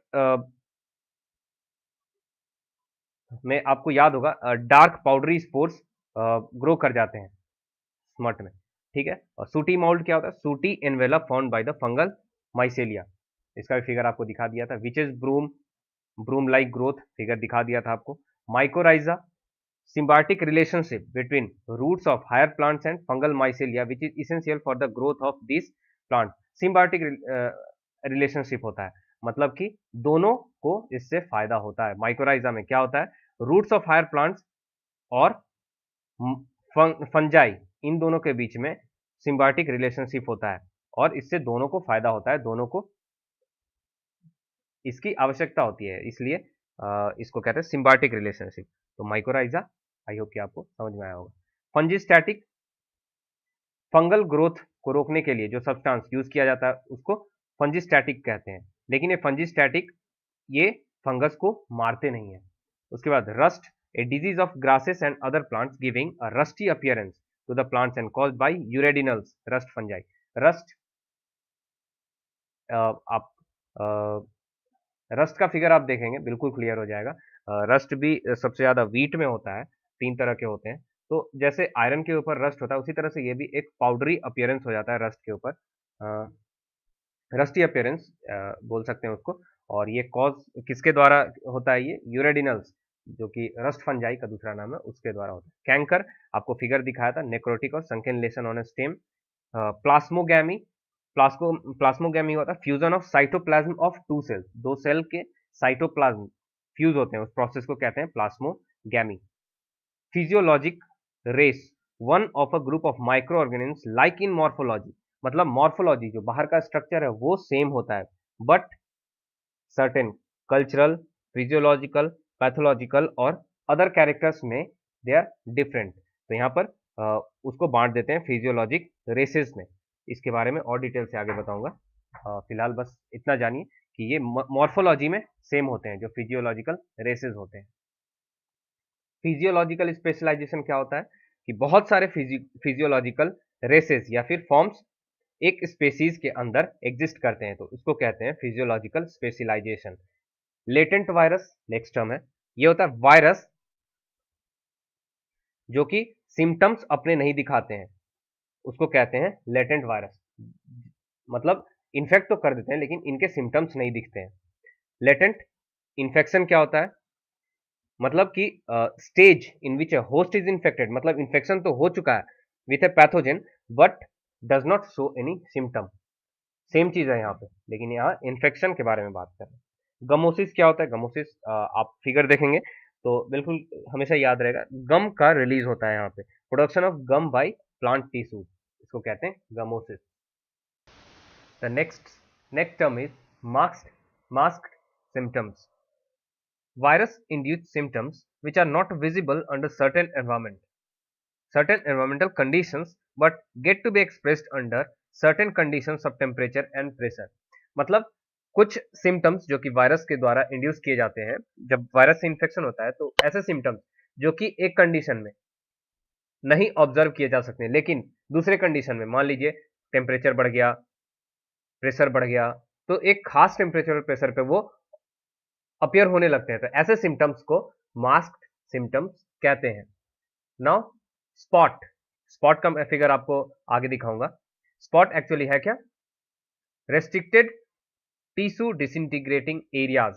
Speaker 1: में आपको याद होगा डार्क पाउडरी स्पोर्स ग्रो कर जाते हैं स्मट में, ठीक है। और सूटी माउल्ड क्या होता है? Sooty envelope found by the fungal mycelia, इसका भी फिगर आपको दिखा दिया था। Which is broom, broom like growth figure दिखा दिया था आपको। Mycorrhiza, symbiotic relationship between roots of higher plants and fungal mycelia which is essential for the growth of these plants। symbiotic relationship होता है, मतलब कि दोनों को इससे फायदा होता है। माइकोराइजा में क्या होता है? रूट्स ऑफ हायर प्लांट्स और फंजाई, इन दोनों के बीच में सिम्बायोटिक रिलेशनशिप होता है और इससे दोनों को फायदा होता है, दोनों को इसकी आवश्यकता होती है, इसलिए इसको कहते हैं सिम्बायोटिक रिलेशनशिप। तो माइकोराइजा, आई होप कि आपको समझ में आया होगा। फंजिस्टैटिक, फंगल ग्रोथ को रोकने के लिए जो सब्सटेंस यूज किया जाता है उसको फंजिस्टैटिक कहते हैं, लेकिन ये फंजिस्टैटिक ये फंगस को मारते नहीं है। उसके बाद rust, a disease of grasses and other plants giving a rusty appearance to the plants and caused by uredinales rust fungi. Rust, आप रस्ट का फिगर आप देखेंगे बिल्कुल क्लियर हो जाएगा। रस्ट भी सबसे ज्यादा वीट में होता है, 3 तरह के होते हैं। तो जैसे आयरन के ऊपर रस्ट होता है उसी तरह से ये भी एक पाउडरी अपीयरेंस हो जाता है रस्ट के ऊपर, रस्टी अपीयरेंस बोल सकते हैं उसको। और ये कॉज किसके द्वारा होता है? ये यूरेडिनल्स, जो कि रस्ट फंजाई का दूसरा नाम है, उसके द्वारा होता है। कैंकर, आपको फिगर दिखाया था, नेक्रोटिक और sunken lesion on a stem. Plasmogamy, plasmogamy होता है fusion of cytoplasm of two cells, दो सेल के साइटोप्लाज्म फ्यूज होते हैं, उस प्रोसेस को कहते हैं plasmogamy. Physiologic race, one of a group of micro organisms like in morphology, मतलब मॉर्फोलॉजी जो बाहर का स्ट्रक्चर है वो सेम होता है, but certain cultural, physiological, pathological और अदर कैरेक्टर्स में दे आर डिफरेंट। तो यहाँ पर उसको बांट देते हैं फिजियोलॉजिक रेसेस में। इसके बारे में और डिटेल से आगे बताऊंगा, फिलहाल बस इतना जानिए कि ये मॉर्फोलॉजी में सेम होते हैं जो फिजियोलॉजिकल रेसेस होते हैं। फिजियोलॉजिकल स्पेशलाइजेशन क्या होता है कि बहुत सारे फिजियोलॉजिकल रेसेस या फिर फॉर्म्स एक स्पेसीज के अंदर एग्जिस्ट करते हैं, तो उसको कहते हैं physiological specialization. Latent virus next term है, ये होता है वायरस जो कि सिम्टम्स अपने नहीं दिखाते हैं, उसको कहते हैं लेटेंट वायरस, मतलब इन्फेक्ट तो कर देते हैं लेकिन इनके सिम्टम्स नहीं दिखते हैं। लेटेंट इन्फेक्शन क्या होता है? मतलब कि stage in which a host is infected, मतलब इन्फेक्शन तो हो चुका है with a pathogen but does not show any symptom, same चीज है यहाँ पे, लेकिन यहाँ इन्फेक्शन के बारे में बात कर रहे हैं। गमोसिस क्या होता है? गमोसिस आप फिगर देखेंगे तो बिल्कुल हमेशा याद रहेगा, गम का रिलीज होता है यहाँ पे, production of gum by plant tissue, इसको कहते हैं gummosis. The next term is masked symptoms, virus induced symptoms which are not visible under certain environmental conditions but get to be expressed under certain conditions of temperature and pressure। मतलब कुछ सिम्टम्स जो कि वायरस के द्वारा इंड्यूस किए जाते हैं, जब वायरस से इन्फेक्शन होता है तो ऐसे सिम्टम्स जो कि एक कंडीशन में नहीं ऑब्जर्व किए जा सकते, लेकिन दूसरे कंडीशन में मान लीजिए टेम्परेचर बढ़ गया, प्रेशर बढ़ गया, तो एक खास टेम्परेचर और प्रेशर पे वो अपीयर होने लगते हैं। तो ऐसे सिम्टम्स को मास्क्ड सिम्टम्स कहते हैं। नाउ स्पॉट, स्पॉट का मैं फिगर आपको आगे दिखाऊंगा। स्पॉट एक्चुअली है क्या? रेस्ट्रिक्टेड टिश्यू डिसइंटीग्रेटिंग एरियाज,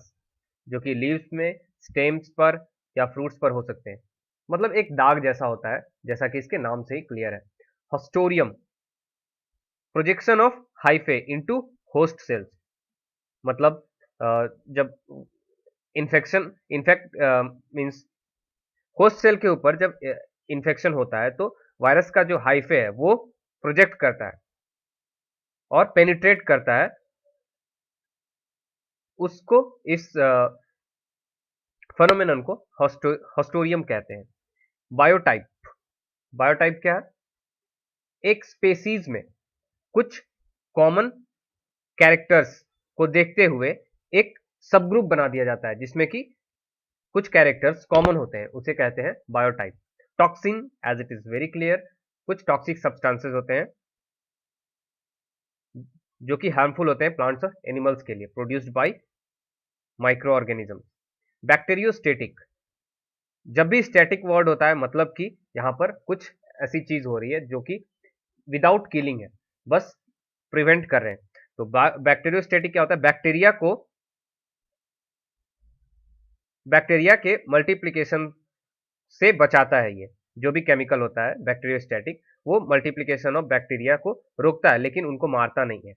Speaker 1: जो कि लीव्स में, स्टेम्स पर या फ्रूट्स पर हो सकते हैं। मतलब एक दाग जैसा होता है, जैसा कि इसके नाम से ही क्लियर है। Haustorium, projection of hyphae into host cells, मतलब जब infection infect means host cell के ऊपर जब इन्फेक्शन होता है तो वायरस का जो हाइफे है वो प्रोजेक्ट करता है और पेनिट्रेट करता है उसको, इस फेनोमेनन को हॉस्टोरियम कहते हैं। बायोटाइप, बायोटाइप क्या है? एक स्पेसीज में कुछ कॉमन कैरेक्टर्स को देखते हुए एक सब ग्रुप बना दिया जाता है जिसमें कि कुछ कैरेक्टर्स कॉमन होते हैं, उसे कहते हैं biotype. Toxin, as it is very clear, कुछ टॉक्सिक सब्सटेंसेस होते हैं जो कि हार्मफुल होते हैं प्लांट्स और एनिमल्स के लिए, produced by micro organism. Bacteriostatic, जब भी स्टैटिक वर्ड होता है मतलब कि यहां पर कुछ ऐसी चीज हो रही है जो कि विदाउट किलिंग है, बस प्रिवेंट कर रहे हैं। तो बैक्टीरियोस्टेटिक क्या होता है? बैक्टीरिया के मल्टीप्लिकेशन से बचाता है। ये जो भी केमिकल होता है बैक्टीरियोस्टेटिक, वो मल्टीप्लिकेशन ऑफ बैक्टीरिया को रोकता है लेकिन उनको मारता नहीं है।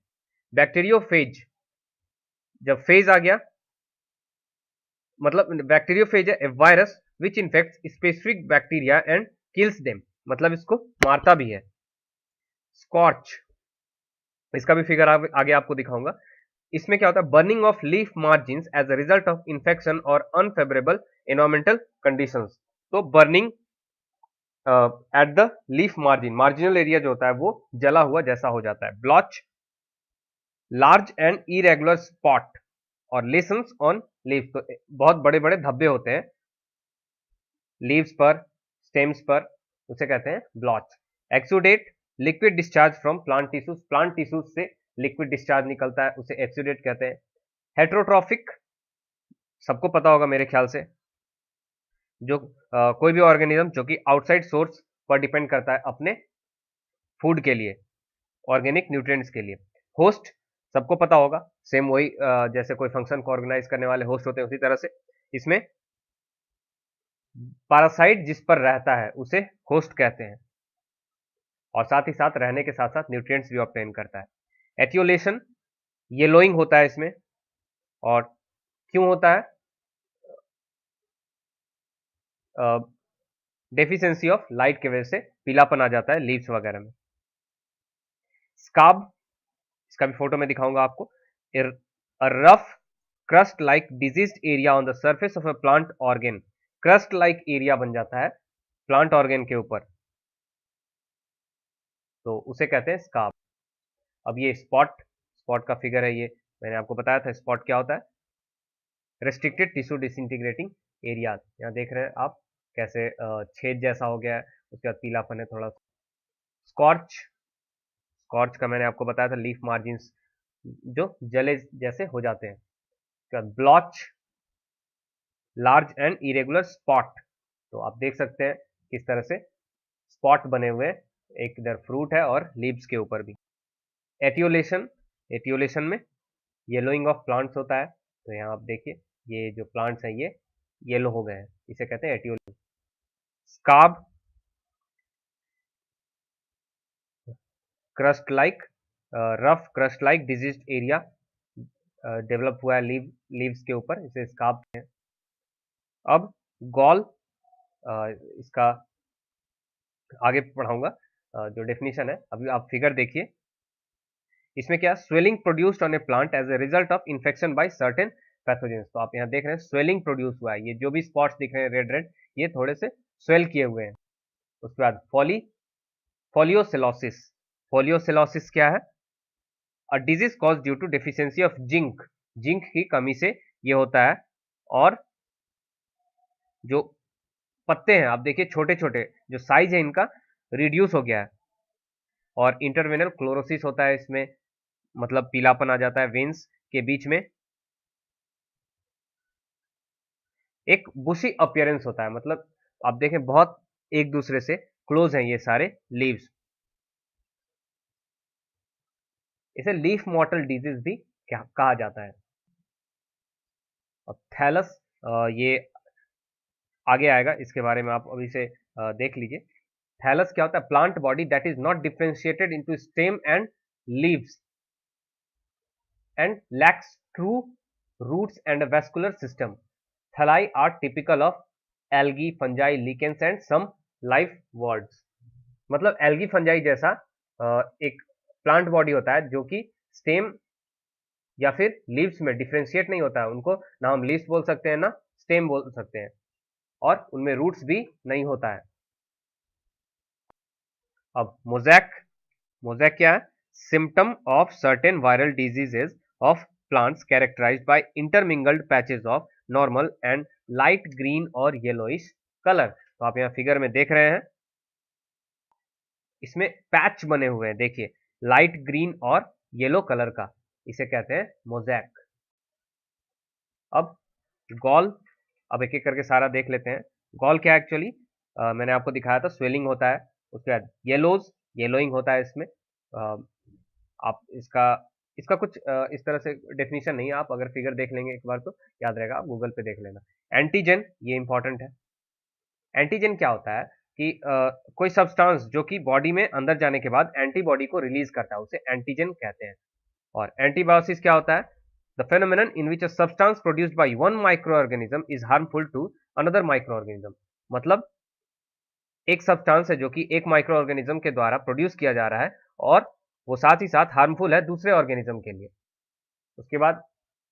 Speaker 1: बैक्टीरियोफेज, जब फेज आ गया मतलब बैक्टीरियोफेज है a virus which infects specific bacteria and kills them, मतलब इसको मारता भी है। स्कॉर्च, इसका भी फिगर आगे आपको दिखाऊंगा। इसमें क्या होता है? Burning of leaf margin as a result of infection और अनफेवरेबल एनवायरमेंटल कंडीशंस। तो burning at the leaf margin, marginal area जो होता है वो जला हुआ जैसा हो जाता है। Blotch, large and irregular spot और लेसन्स ऑन लीव्स, तो बहुत बड़े बड़े धब्बे होते हैं लीव्स पर, स्टेम्स पर, उसे कहते हैं blotch. Exudate, liquid discharge from plant tissues, plant tissues से लिक्विड डिस्चार्ज निकलता है, उसे एक्सुडेट कहते हैं। हेट्रोट्रॉफिक, सबको पता होगा मेरे ख्याल से, जो कोई भी ऑर्गेनिज्म जो कि आउटसाइड सोर्स पर डिपेंड करता है अपने फूड के लिए, ऑर्गेनिक न्यूट्रिएंट्स के लिए। होस्ट, सबको पता होगा, सेम वही जैसे कोई फंक्शन को ऑर्गेनाइज करने वाले होस्ट होते हैं उसी तरह से इसमें पैरासाइट जिस पर रहता है उसे होस्ट कहते हैं, और साथ ही साथ रहने के साथ साथ न्यूट्रिएंट्स भी ऑब्टेन करता है। एटियोलेशन, येलोइंग होता है इसमें, और क्यों होता है? डेफिशिएंसी ऑफ लाइट की वजह से पीलापन आ जाता है लीव्स वगैरह में। स्काब, इसका भी फोटो में दिखाऊंगा आपको। Rough crust like diseased area on the surface of a plant organ, crust like area बन जाता है प्लांट ऑर्गेन के ऊपर, तो उसे कहते हैं स्काब। अब ये स्पॉट, स्पॉट का फिगर है, ये मैंने आपको बताया था स्पॉट क्या होता है। रेस्ट्रिक्टेड टिश्यू डिसइंटीग्रेटिंग एरिया, यहाँ देख रहे हैं आप कैसे छेद जैसा हो गया है, उसके बाद पीलापन है थोड़ा सा। स्कॉर्च, स्कॉर्च का मैंने आपको बताया था लीफ मार्जिन्स जो जले जैसे हो जाते हैं। उसके बाद blotch, large and irregular spot, तो आप देख सकते हैं किस तरह से स्पॉट बने हुए, एक इधर फ्रूट है और लीव्स के ऊपर भी। एटियोलेशन, एटियोलेशन में येलोइंग ऑफ प्लांट्स होता है, तो यहाँ आप देखिए ये जो प्लांट्स हैं ये येलो हो गए हैं, इसे कहते हैं etiolation. Scab, crust like, rough crust like diseased area develop हुआ है लीव्स के ऊपर, इसे स्काब है। अब गॉल, इसका आगे पढ़ाऊंगा जो डेफिनेशन है, अभी आप फिगर देखिए। इसमें क्या? Swelling produced on a plant as a result of infection by certain pathogens, तो आप यहाँ देख रहे हैं स्वेलिंग प्रोड्यूस हुआ है, ये जो भी स्पॉट्स दिख रहे हैं रेड रेड, ये थोड़े से स्वेल किए हुए हैं। उसके बाद फोलियोसेलोसिस, फोलियोसेलोसिस क्या है? A disease cause due to deficiency of zinc, zinc की कमी से ये होता है। और जो पत्ते हैं आप देखिए छोटे छोटे, जो साइज है इनका रिड्यूस हो गया है। और इंटरवेनल क्लोरोसिस होता है इसमें, मतलब पीलापन आ जाता है, वेन्स के बीच में एक बुशी अपीयरेंस होता है, मतलब आप देखें बहुत एक दूसरे से क्लोज हैं ये सारे लीव्स। इसे लीफ मॉर्टल डिजीज भी क्या कहा जाता है। और थैलस, ये आगे आएगा, इसके बारे में आप अभी से देख लीजिए। थैलस क्या होता है? Plant body that is not differentiated into stem and leaves and lacks true roots and a vascular system. Thalli are typical of algae, fungi, lichens and some life words. मतलब एल्गी फंजाई जैसा एक प्लांट बॉडी होता है जो कि स्टेम या फिर लीव्स में डिफ्रेंशिएट नहीं होता है, उनको ना हम लीव्स बोल सकते हैं ना स्टेम बोल सकते हैं, और उनमें रूट्स भी नहीं होता है। अब मोजैक, मोजैक क्या है? Symptom of certain viral diseases of plants characterized by intermingled patches of normal and light green और yellowish color। तो आप यहाँ फिगर में देख रहे हैं, इसमें पैच बने हुए हैं, देखिए लाइट ग्रीन और येलो कलर का, इसे कहते हैं मोजैक। अब गॉल, अब एक एक करके सारा देख लेते हैं। गॉल क्या एक्चुअली मैंने आपको दिखाया था, स्वेलिंग होता है, उसके बाद येलोज, येलोइंग होता है इसमें। आप इसका इसका कुछ इस तरह से डेफिनेशन नहीं है, आप अगर फिगर देख लेंगे एक बार तो याद रहेगा, आप गूगल पे देख लेना। एंटीजन, ये इंपॉर्टेंट है। एंटीजन क्या होता है कि कोई सब्सटेंस जो कि बॉडी में अंदर जाने के बाद एंटीबॉडी को रिलीज करता है, उसे एंटीजन कहते हैं। और एंटीबायोसिस क्या होता है? The phenomenon in which a substance produced by one microorganism is harmful to another microorganism. मतलब एक सब्सटेंस है जो कि एक माइक्रोऑर्गेनिज्म के द्वारा प्रोड्यूस किया जा रहा है और वो साथ ही साथ हार्मफुल है दूसरे ऑर्गेनिज्म के लिए। उसके बाद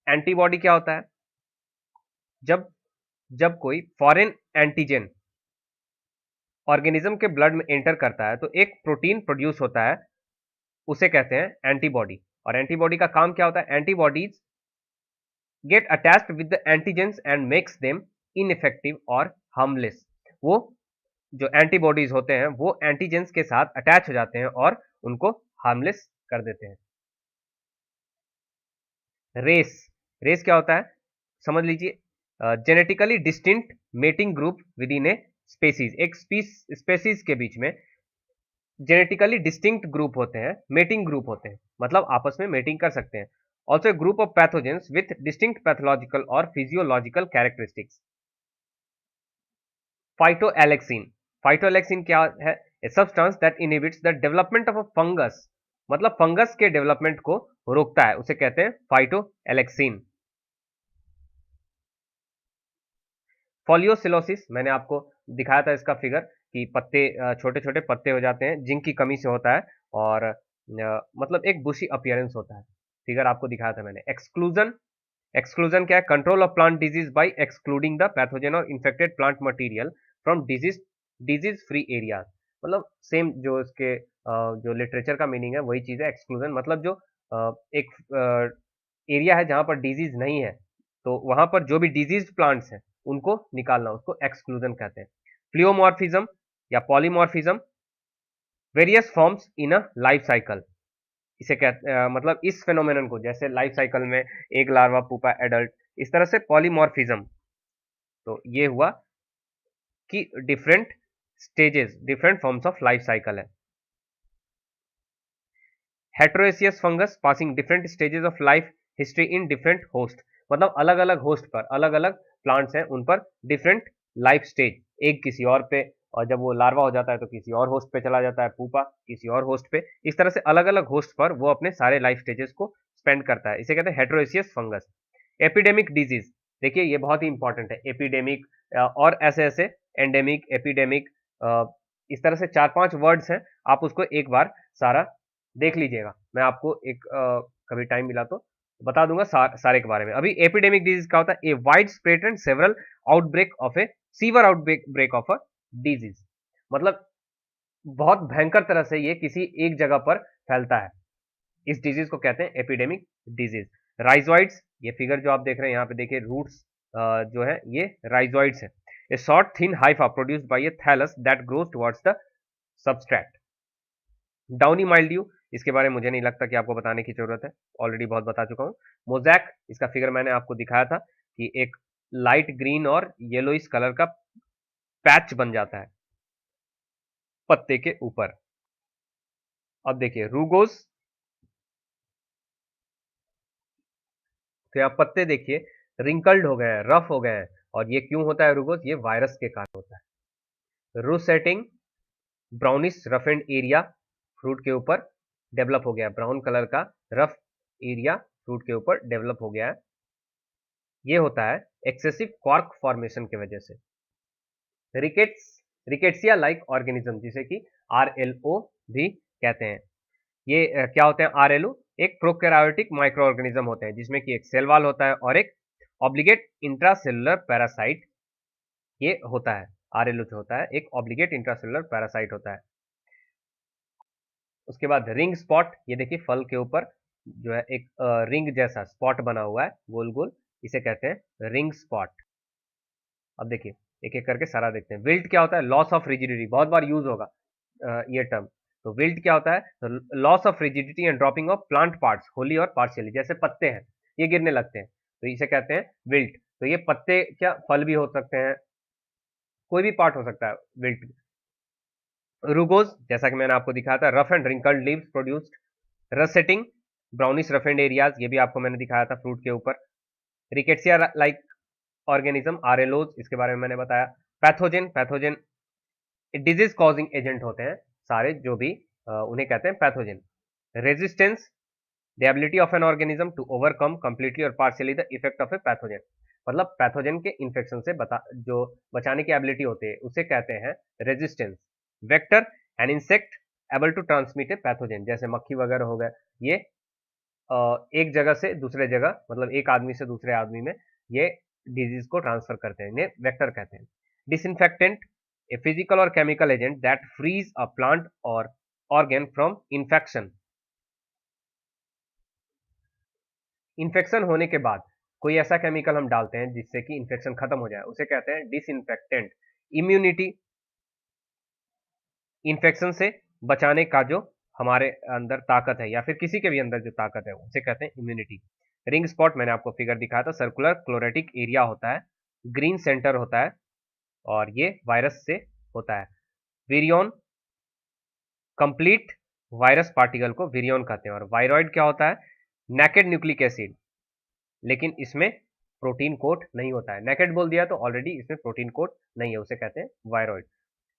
Speaker 1: एंटीबॉडी क्या होता है? जब जब कोई फॉरेन एंटीजन ऑर्गेनिज्म के ब्लड में एंटर करता है तो एक प्रोटीन प्रोड्यूस होता है, उसे कहते हैं एंटीबॉडी। और एंटीबॉडी का काम क्या होता है? Antibodies get attached with the antigens and makes them ineffective और हार्मलेस। वो जो एंटीबॉडीज होते हैं वो एंटीजेंस के साथ अटैच हो जाते हैं और उनको हार्मलेस कर देते हैं। रेस, रेस क्या होता है? समझ लीजिए, genetically distinct mating group with in a species. एक स्पेसीज के बीच में जेनेटिकली डिस्टिंक्ट ग्रुप होते हैं, मेटिंग ग्रुप होते हैं, मतलब आपस में मेटिंग कर सकते हैं। Also a group of pathogens with distinct pathological और फिजियोलॉजिकल कैरेक्टरिस्टिक्स। फाइटोएलेक्सिन, फाइटोएलेक्सिन क्या है? A substance that inhibits the development of a fungus, मतलब फंगस के डेवलपमेंट को रोकता है, उसे कहते हैं फाइटोएलेक्सिन। फोलियोसिलोसिस, मैंने आपको दिखाया था इसका फिगर कि पत्ते छोटे छोटे पत्ते हो जाते हैं, जिंक की कमी से होता है, और मतलब एक बुशी अपीयरेंस होता है, फिगर आपको दिखाया था मैंने। एक्सक्लूजन, एक्सक्लूजन क्या है? Control of plant disease by excluding the pathogen और infected plant material from disease free area. मतलब सेम जो इसके जो लिटरेचर का मीनिंग है वही चीज है एक्सक्लूजन, मतलब जो एक एरिया है जहां पर डिजीज नहीं है, तो वहां पर जो भी डिजीज प्लांट्स हैं उनको निकालना, उसको एक्सक्लूजन कहते हैं। प्लियोमॉर्फिज्म या polymorphism, various forms in a life cycle, इसे कहते मतलब इस फेनोमेनन को, जैसे लाइफ साइकिल में एक लार्वा, पुपा, एडल्ट, इस तरह से पॉलीमॉर्फिज्म। तो ये हुआ कि different stages, different forms of life cycle है। Heteroecious fungus passing different stages of life history in different host, मतलब अलग अलग होस्ट पर अलग अलग प्लांट्स हैं, उन पर डिफरेंट लाइफ स्टेज, एक किसी और पे, और जब वो लार्वा हो जाता है तो किसी और होस्ट पे चला जाता है, पुपा किसी और होस्ट पे, इस तरह से अलग अलग होस्ट पर वो अपने सारे लाइफ स्टेजेस को स्पेंड करता है, इसे कहते हैं हेटेरोसियस फंगस। एपिडेमिक डिजीज, देखिए ये बहुत ही इंपॉर्टेंट है, एपिडेमिक और ऐसे ऐसे, एंडेमिक, एपिडेमिक, इस तरह से 4-5 वर्ड्स हैं, आप उसको एक बार सारा देख लीजिएगा, मैं आपको एक कभी टाइम मिला तो बता दूंगा सारे के बारे में। अभी एपिडेमिक डिजीज क्या होता है? A wide spread and several outbreak of A sewer outbreak of a disease, मतलब बहुत भयंकर तरह से ये किसी एक जगह पर फैलता है, इस डिजीज को कहते हैं एपिडेमिक डिजीज। राइजोइड्स, ये फिगर जो आप देख रहे हैं यहाँ पे देखिए, रूट्स जो है ये राइजोइड्स है। A short thin hypha produced by a thallus that grows towards the substrate. Downy mildew, इसके बारे में मुझे नहीं लगता कि आपको बताने की जरूरत है, ऑलरेडी बहुत बता चुका हूँ। मोजैक, इसका फिगर मैंने आपको दिखाया था कि एक लाइट ग्रीन और येलोइश कलर का पैच बन जाता है पत्ते के ऊपर। अब देखिए रूगोस, तो यहाँ पत्ते देखिए रिंकल्ड हो गए हैं, रफ हो गए हैं, और ये क्यों होता है रूगोस? ये वायरस के कारण होता है। रूसेटिंग, ब्राउनिश रफेंड एरिया फ्रूट के ऊपर डेवलप हो गया, ब्राउन कलर का रफ एरिया फ्रूट के ऊपर डेवलप हो गया है। ये होता है एक्सेसिव क्वार्क फॉर्मेशन की वजह से। रिकेट्सिया लाइक ऑर्गेनिज्म, जिसे कि आरएलओ भी कहते हैं। ये क्या होते हैं? आरएलओ एक प्रोकैरियोटिक माइक्रो ऑर्गेनिज्म होते हैं, जिसमें कि एक सेल वॉल होता है और एक ऑब्लिगेट इंट्रासेलुलर पैरासाइट ये होता है। आरएलओ जो होता है एक ऑब्लिगेट इंट्रासेलुलर पैरासाइट होता है। उसके बाद रिंग स्पॉट, ये देखिए फल के ऊपर जो है एक रिंग जैसा स्पॉट बना हुआ है गोल गोल, इसे कहते हैं रिंग स्पॉट। अब देखिए एक एक करके सारा देखते हैं। विल्ट क्या होता है? लॉस ऑफ रिजिडिटी, बहुत बार यूज होगा ये टर्म। तो विल्ट क्या होता है? तो loss of rigidity and dropping of plant parts Holi और पार्शियली, जैसे पत्ते हैं ये गिरने लगते हैं तो इसे कहते हैं विल्ट। तो ये पत्ते क्या फल भी हो सकते हैं, कोई भी पार्ट हो सकता है विल्ट। रूगोज, जैसा कि मैंने आपको दिखाया था, rough and wrinkled leaves produced. Russeting, brownish roughened areas, ये भी आपको मैंने दिखाया था फ्रूट के ऊपर। रिकेट्सिया लाइक ऑर्गेनिज्म, आरएलओज, इसके बारे में मैंने बताया। पैथोजन डिजीज कॉजिंग एजेंट होते हैं सारे जो भी, उन्हें कहते हैं pathogen. Resistance, the ability of an organism to overcome completely और partially the effect of a pathogen, मतलब पैथोजन के इन्फेक्शन से जो बचाने की एबिलिटी होती है उसे कहते हैं resistance. Vector, an insect able to transmit a pathogen, जैसे मक्खी वगैरह हो गए, ये एक जगह से दूसरे जगह, मतलब एक आदमी से दूसरे आदमी में ये डिजीज को ट्रांसफर करते हैं, इन्हें वेक्टर कहते हैं। डिसइंफेक्टेंट, ए फिजिकल और chemical agent that frees a plant और ऑर्गन फ्रॉम इन्फेक्शन। इन्फेक्शन होने के बाद कोई ऐसा केमिकल हम डालते हैं जिससे कि इन्फेक्शन खत्म हो जाए, उसे कहते हैं डिसइंफेक्टेंट। इम्यूनिटी, इन्फेक्शन से बचाने का जो हमारे अंदर ताकत है या फिर किसी के भी अंदर जो ताकत है उसे कहते हैं इम्यूनिटी। रिंग स्पॉट मैंने आपको फिगर दिखाया था, सर्कुलर क्लोरेटिक एरिया होता है, ग्रीन सेंटर होता है और ये वायरस से होता है। विरियन, कंप्लीट वायरस पार्टिकल को विरियन कहते हैं। और वायरॉइड क्या होता है? नेकेड न्यूक्लिक एसिड, लेकिन इसमें प्रोटीन कोट नहीं होता है। नेकेड बोल दिया तो ऑलरेडी इसमें प्रोटीन कोट नहीं है, उसे कहते हैं viroid.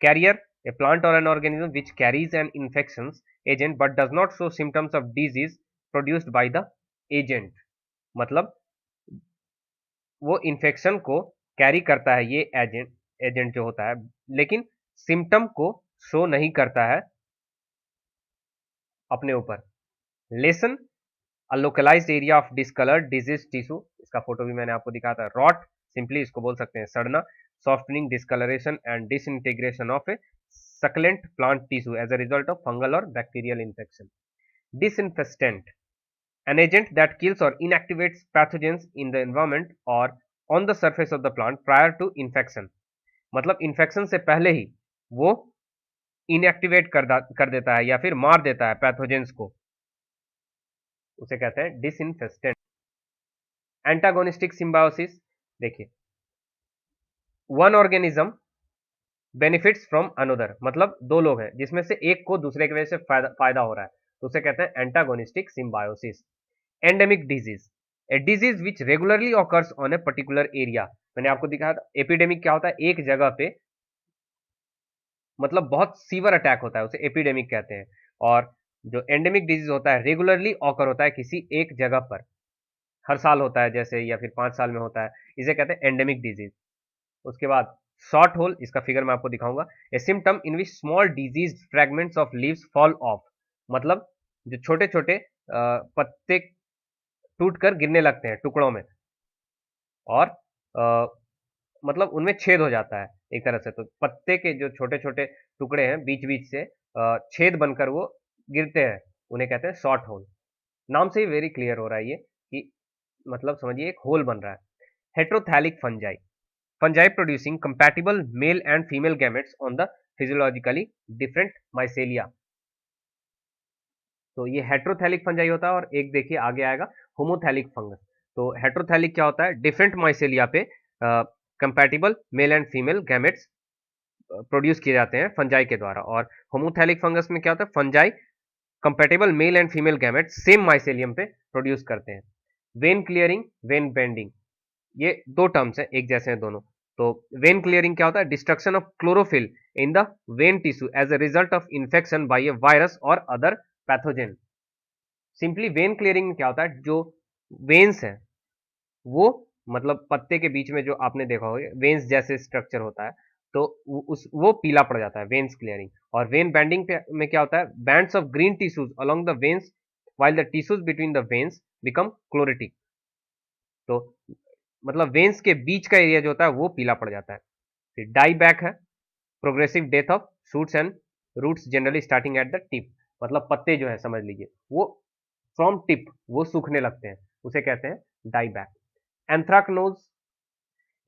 Speaker 1: Carrier, a plant or an organism which carries an infections agent but does not show symptoms of disease produced by the agent, मतलब वो इन्फेक्शन को कैरी करता है ये एजेंट जो होता है, लेकिन सिम्टम को शो नहीं करता है अपने ऊपर। Lesion, a localized area of discoloured disease tissue, इसका फोटो भी मैंने आपको दिखाया था। रॉट, सिंपली इसको बोल सकते हैं सड़ना। Softening, discolouration and disintegration of a succulent plant tissue as a result of fungal or bacterial infection. Disinfestant, an agent that kills or inactivates pathogens in the environment or on the surface of the plant prior to infection, मतलब इन्फेक्शन से पहले ही वो इनएक्टिवेट कर देता है या फिर मार देता है पैथोजेंस को, उसे कहते हैं डिसइंफेस्टेंट। एंटागोनिस्टिक सिम्बायोसिस, देखिए one organism benefits from another, मतलब दो लोग हैं जिसमें से एक को दूसरे की वजह से फायदा हो रहा है, तो उसे कहते हैं antagonistic symbiosis. Endemic disease, a disease which regularly occurs on a particular area, मैंने आपको दिखाया था। एपिडेमिक क्या होता है? एक जगह पे मतलब बहुत सीवर अटैक होता है, उसे एपिडेमिक कहते हैं। और जो एंडेमिक डिजीज होता है रेगुलरली ऑकर होता है किसी एक जगह पर, हर साल होता है जैसे, या फिर 5 साल में होता है, इसे कहते हैं एंडेमिक डिजीज। उसके बाद शॉर्ट होल, इसका फिगर मैं आपको दिखाऊंगा। A symptom in which small disease fragments of leaves fall off, मतलब जो छोटे छोटे पत्ते टूटकर गिरने लगते हैं टुकड़ों में, और मतलब उनमें छेद हो जाता है एक तरह से। तो पत्ते के जो छोटे छोटे टुकड़े हैं बीच बीच से छेद बनकर वो गिरते हैं, उन्हें कहते हैं शॉर्ट होल। नाम से ही वेरी क्लियर हो रहा है ये कि मतलब समझिए एक होल बन रहा है। Heterothallic fungi, fungi producing compatible male and female gametes on the physiologically different mycelia, तो ये हेट्रोथैलिक फंजाई होता है, और एक देखिए आगे आएगा होमोथैलिक फंगस। तो हेट्रोथैलिक क्या होता है, डिफरेंट माइसेलिया पे compatible mail and female gametes produce किए जाते हैं फंजाई के द्वारा। और होमोथैलिक फंगस में क्या होता है, fungi compatible mail and female gametes same mycelium पे प्रोड्यूस करते हैं। वेन क्लियरिंग, वेन बेंडिंग, ये दो टर्म्स हैं, एक जैसे हैं दोनों। तो वेन क्लियरिंग क्या होता है, destruction of chlorophyll in the vein tissue as a result of infection by a virus और other pathogen. Simply vein clearing में क्या होता है, जो वेन्स हैं वो मतलब पत्ते के बीच में जो आपने देखा होगा वेन्स जैसे स्ट्रक्चर होता है, तो वो पीला पड़ जाता है, वेन्स क्लियरिंग। और वेन बैंडिंग में क्या होता है, bands of green tissues along the veins while the tissues between the veins become chloritic. तो मतलब वेन्स के बीच का एरिया जो होता है वो पीला पड़ जाता है। फिर डाई बैक है, progressive death of shoots and roots generally starting at the tip. मतलब पत्ते जो है समझ लीजिए वो फ्रॉम टिप वो सूखने लगते हैं, उसे कहते हैं डाई बैक। एंथ्राकनोज,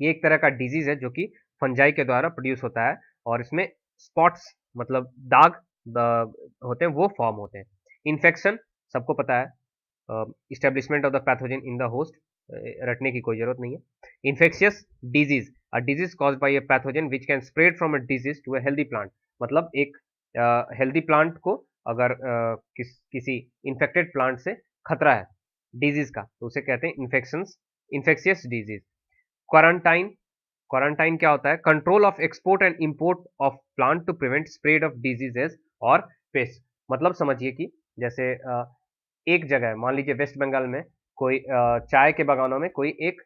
Speaker 1: ये एक तरह का डिजीज है जो कि फंजाई के द्वारा प्रोड्यूस होता है, और इसमें स्पॉट्स मतलब दाग होते हैं वो फॉर्म होते हैं। इन्फेक्शन सबको पता है, establishment of the pathogen in the host, रटने की कोई जरूरत नहीं है। Infectious disease, a disease caused by a pathogen which can spread from a disease to a healthy plant. मतलब एक हेल्दी प्लांट को अगर किसी इन्फेक्टेड प्लांट से खतरा है डिजीज का, तो उसे कहते हैं infections, infectious disease. Quarantine, quarantine क्या होता है, control of export and import of plant to prevent spread of diseases और पेस्ट। मतलब समझिए कि जैसे एक जगह मान लीजिए वेस्ट बंगाल में कोई चाय के बागानों में कोई एक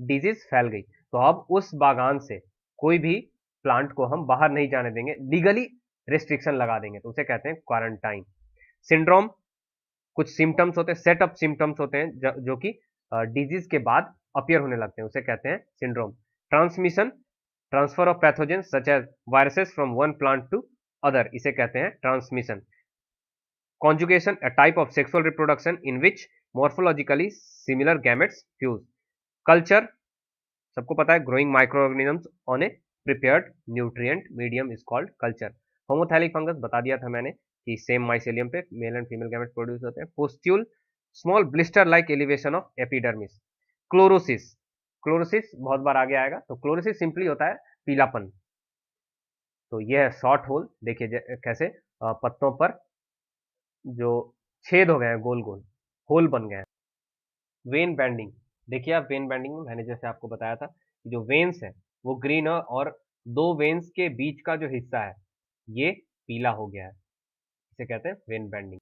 Speaker 1: डिजीज फैल गई, तो अब उस बागान से कोई भी प्लांट को हम बाहर नहीं जाने देंगे, लीगली रेस्ट्रिक्शन लगा देंगे, तो उसे कहते हैं क्वारंटाइन। सिंड्रोम, कुछ सिम्टम्स होते हैं, सेट ऑफ सिम्टम्स होते हैं जो कि डिजीज के बाद अपियर होने लगते हैं, उसे कहते हैं syndrome. Transmission, transfer of pathogen such as viruses from one plant to other, इसे कहते हैं transmission. Conjugation, a type of sexual reproduction in which morphologically similar gametes fuse. Culture, सबको पता है, growing micro organisms on a prepared nutrient medium is called culture. Homothallic fungus बता दिया था मैंने कि सेम माइसेलियम पे male and female gametes produce होते हैं। Pustule, small blister like elevation of epidermis. Chlorosis, chlorosis बहुत बार आगे आएगा, तो क्लोरोसिस सिंपली होता है पीलापन। तो यह है शॉर्ट होल, देखिए कैसे पत्तों पर जो छेद हो गए हैं, गोल गोल होल बन गए हैं। वेन बैंडिंग, देखिए आप वेन बैंडिंग में मैंने जैसे आपको बताया था कि जो वेन्स है वो ग्रीन है, और दो वेन्स के बीच का जो हिस्सा है ये पीला हो गया है, इसे कहते हैं वेन बैंडिंग।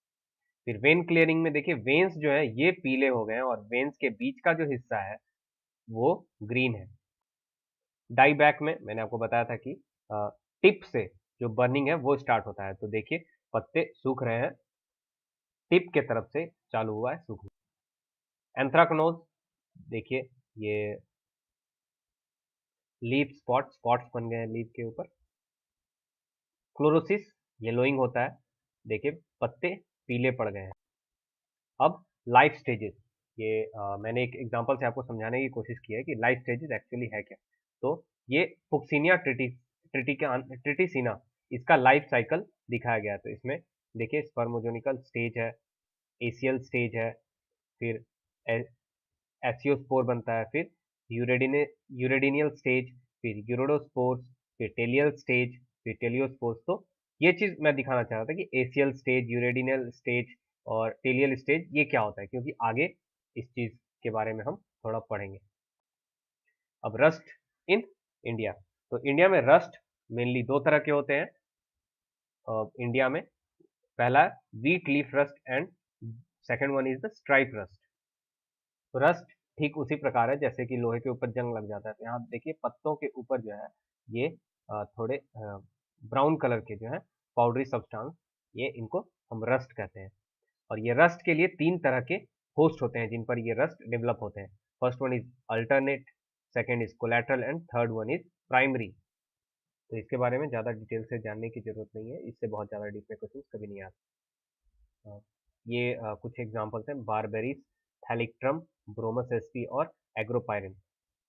Speaker 1: फिर वेन क्लियरिंग में देखिए वेन्स जो है ये पीले हो गए हैं, और वेन्स के बीच का जो हिस्सा है वो ग्रीन है। डाई बैक में मैंने आपको बताया था कि टिप से जो बर्निंग है वो स्टार्ट होता है, तो देखिए पत्ते सूख रहे हैं, टिप के तरफ से चालू हुआ है सूखना। एंथ्राकनोज, देखिए ये लीफ स्पॉट, स्पॉट्स बन गए हैं लीफ के ऊपर। क्लोरोसिस, येलोइंग होता है, देखिए पत्ते पीले पड़ गए हैं। अब लाइफ स्टेजेस, ये मैंने एक एग्जांपल से आपको समझाने की कोशिश की है कि लाइफ स्टेजेस एक्चुअली है क्या। तो ये फुक्सीनिया ट्रिटिसिना, इसका लाइफ साइकिल दिखाया गया है। तो इसमें देखिए स्पर्मोजेनिकल स्टेज है, एसियल स्टेज है, फिर एसियोस्पोर बनता है, फिर यूरेडिनियल स्टेज, फिर यूरोडोस्पोर्स, फिर टेलियल स्टेज, फिर टेलियोस्पोर्स। तो ये चीज मैं दिखाना चाह रहा था कि एसियल स्टेज, यूरेडिनियल स्टेज और टेलियल स्टेज ये क्या होता है, क्योंकि आगे इस चीज के बारे में हम थोड़ा पढ़ेंगे। अब रस्ट इन इंडिया, तो इंडिया में रस्ट मेनली दो तरह के होते हैं। इंडिया में पहला wheat leaf rust and second one is the stripe rust. तो रस्ट ठीक उसी प्रकार है जैसे कि लोहे के ऊपर जंग लग जाता है, तो यहाँ देखिए पत्तों के ऊपर जो है ये थोड़े ब्राउन कलर के जो है पाउडरी सब्सटेंस, ये इनको हम रस्ट कहते हैं। और ये रस्ट के लिए तीन तरह के होस्ट होते हैं जिन पर ये रस्ट डेवलप होते हैं। First one is alternate, second is collateral and third one is primary. तो इसके बारे में ज़्यादा डिटेल से जानने की जरूरत नहीं है, इससे बहुत ज़्यादा डीप में क्वेश्चन कभी नहीं आते। ये कुछ एग्जांपल्स हैं, बारबेरीज, थैलिक्ट्रम, ब्रोमस एसपी और एग्रोपायरिन।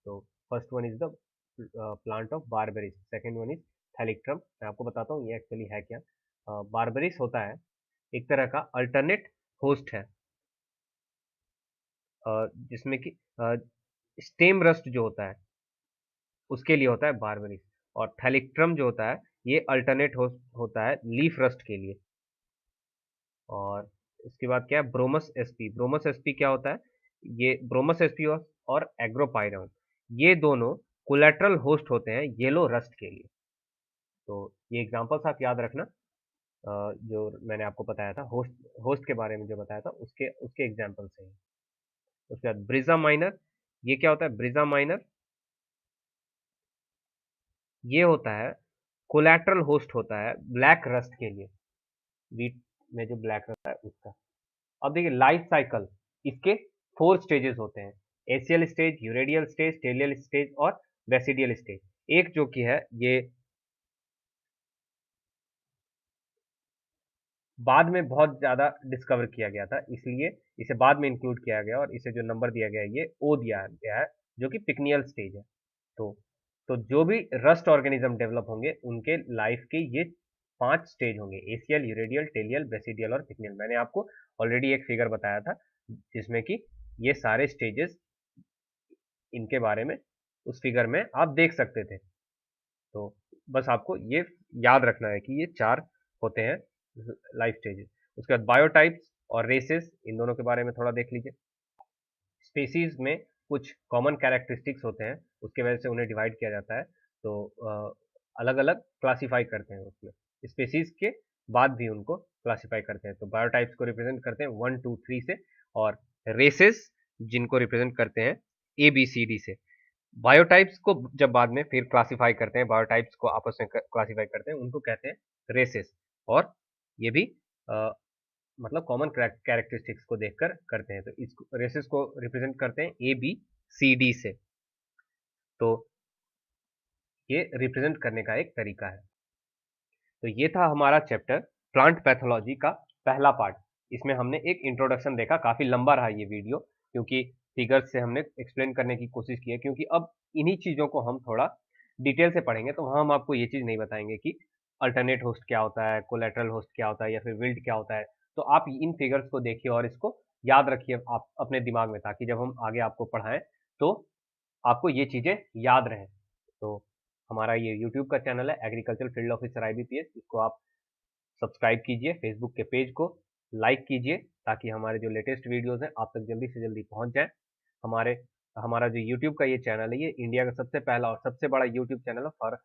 Speaker 1: तो first one is the plant of barberries, second one is Thalictrum. मैं आपको बताता हूँ ये एक्चुअली है क्या। बारबेरीज होता है एक तरह का अल्टरनेट होस्ट है, जिसमें कि स्टेम रस्ट जो होता है उसके लिए होता है बारबेरिस, और थैलिक्ट्रम जो होता है ये अल्टरनेट होस्ट होता है लीफ रस्ट के लिए। और इसके बाद क्या है, ब्रोमस एसपी। ब्रोमस एसपी क्या होता है, ये ब्रोमस एसपी और एग्रोपाइरॉन, ये दोनों कोलेट्रल होस्ट होते हैं येलो रस्ट के लिए। तो ये एग्जांपल्स आप याद रखना, जो मैंने आपको बताया था होस्ट होस्ट के बारे में जो बताया था उसके उसके एग्जांपल से ही। उसके बाद ब्रिजा माइनर, ये क्या होता है, ब्रिजा माइनर ये होता है कोलेट्रल होस्ट होता है ब्लैक रस्ट के लिए, वीट में जो ब्लैक रस्ट है उसका। अब देखिए लाइफ साइकिल, इसके 4 स्टेजेस होते हैं, एसियल स्टेज, यूरेडियल स्टेज, टेलियल स्टेज और बेसिडियल स्टेज। एक जो कि है ये बाद में बहुत ज़्यादा डिस्कवर किया गया था, इसलिए इसे बाद में इंक्लूड किया गया और इसे जो नंबर दिया गया है ये ओ दिया गया है, जो कि पिक्नियल स्टेज है। तो तो जो भी रस्ट ऑर्गेनिज्म डेवलप होंगे उनके लाइफ के ये 5 स्टेज होंगे, एसियल, यूरेडियल, टेलियल, बेसिडियल और पिक्नियल। मैंने आपको ऑलरेडी एक फिगर बताया था जिसमें कि ये सारे स्टेजेस, इनके बारे में उस फिगर में आप देख सकते थे। तो बस आपको ये याद रखना है कि ये 4 होते हैं लाइफ स्टेजेस। उसके बाद बायोटाइप्स और रेसेस, इन दोनों के बारे में थोड़ा देख लीजिए। स्पेसीज में कुछ कॉमन कैरेक्टरिस्टिक्स होते हैं, उसके वजह से उन्हें डिवाइड किया जाता है, तो अलग अलग क्लासीफाई करते हैं उसमें, स्पेसीज के बाद भी उनको क्लासीफाई करते हैं। तो बायोटाइप्स को रिप्रेजेंट करते हैं 1 2 3 से, और रेसेस जिनको रिप्रेजेंट करते हैं ABCD से। बायोटाइप्स को जब बाद में फिर क्लासीफाई करते हैं, बायोटाइप्स को आपस में क्लासीफाई करते हैं, उनको कहते हैं रेसेस। और ये भी मतलब कॉमन कैरेक्टरिस्टिक्स को देखकर करते हैं, तो इस रेसेस को रिप्रेजेंट करते हैं ABCD से। तो ये रिप्रेजेंट करने का एक तरीका है। तो ये था हमारा चैप्टर प्लांट पैथोलॉजी का पहला पार्ट। इसमें हमने एक इंट्रोडक्शन देखा, काफी लंबा रहा ये वीडियो क्योंकि फिगर्स से हमने एक्सप्लेन करने की कोशिश की है, क्योंकि अब इन्हीं चीजों को हम थोड़ा डिटेल से पढ़ेंगे तो हम आपको ये चीज नहीं बताएंगे कि अल्टरनेट होस्ट क्या होता है, कोलेटरल होस्ट क्या होता है या फिर विल्ट क्या होता है। तो आप इन फिगर्स को देखिए और इसको याद रखिए आप अपने दिमाग में, ताकि जब हम आगे आपको पढ़ाएं तो आपको ये चीजें याद रहें। तो हमारा ये यूट्यूब का चैनल है एग्रीकल्चर फील्ड ऑफिसर IBPS, इसको आप सब्सक्राइब कीजिए, फेसबुक के पेज को लाइक कीजिए ताकि हमारे जो लेटेस्ट वीडियोस हैं आप तक जल्दी से जल्दी पहुंच जाए। हमारे हमारा जो यूट्यूब का ये चैनल है ये इंडिया का सबसे पहला और सबसे बड़ा यूट्यूब चैनल है for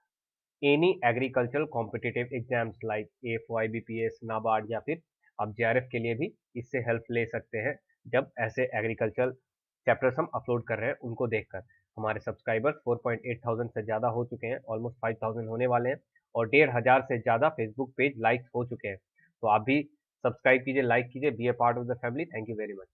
Speaker 1: any agricultural competitive exams like AFO, IBPS, NABARD, या फिर आप JRF के लिए भी इससे हेल्प ले सकते हैं जब ऐसे एग्रीकल्चरल चैप्टर्स हम अपलोड कर रहे हैं उनको देखकर। हमारे सब्सक्राइबर्स 4.8 से ज़्यादा हो चुके हैं, ऑलमोस्ट 5,000 होने वाले हैं, और 1,500 से ज़्यादा फेसबुक पेज लाइक्स हो चुके हैं। तो आप भी सब्सक्राइब कीजिए, लाइक कीजिए, be a part of the family. Thank you very much.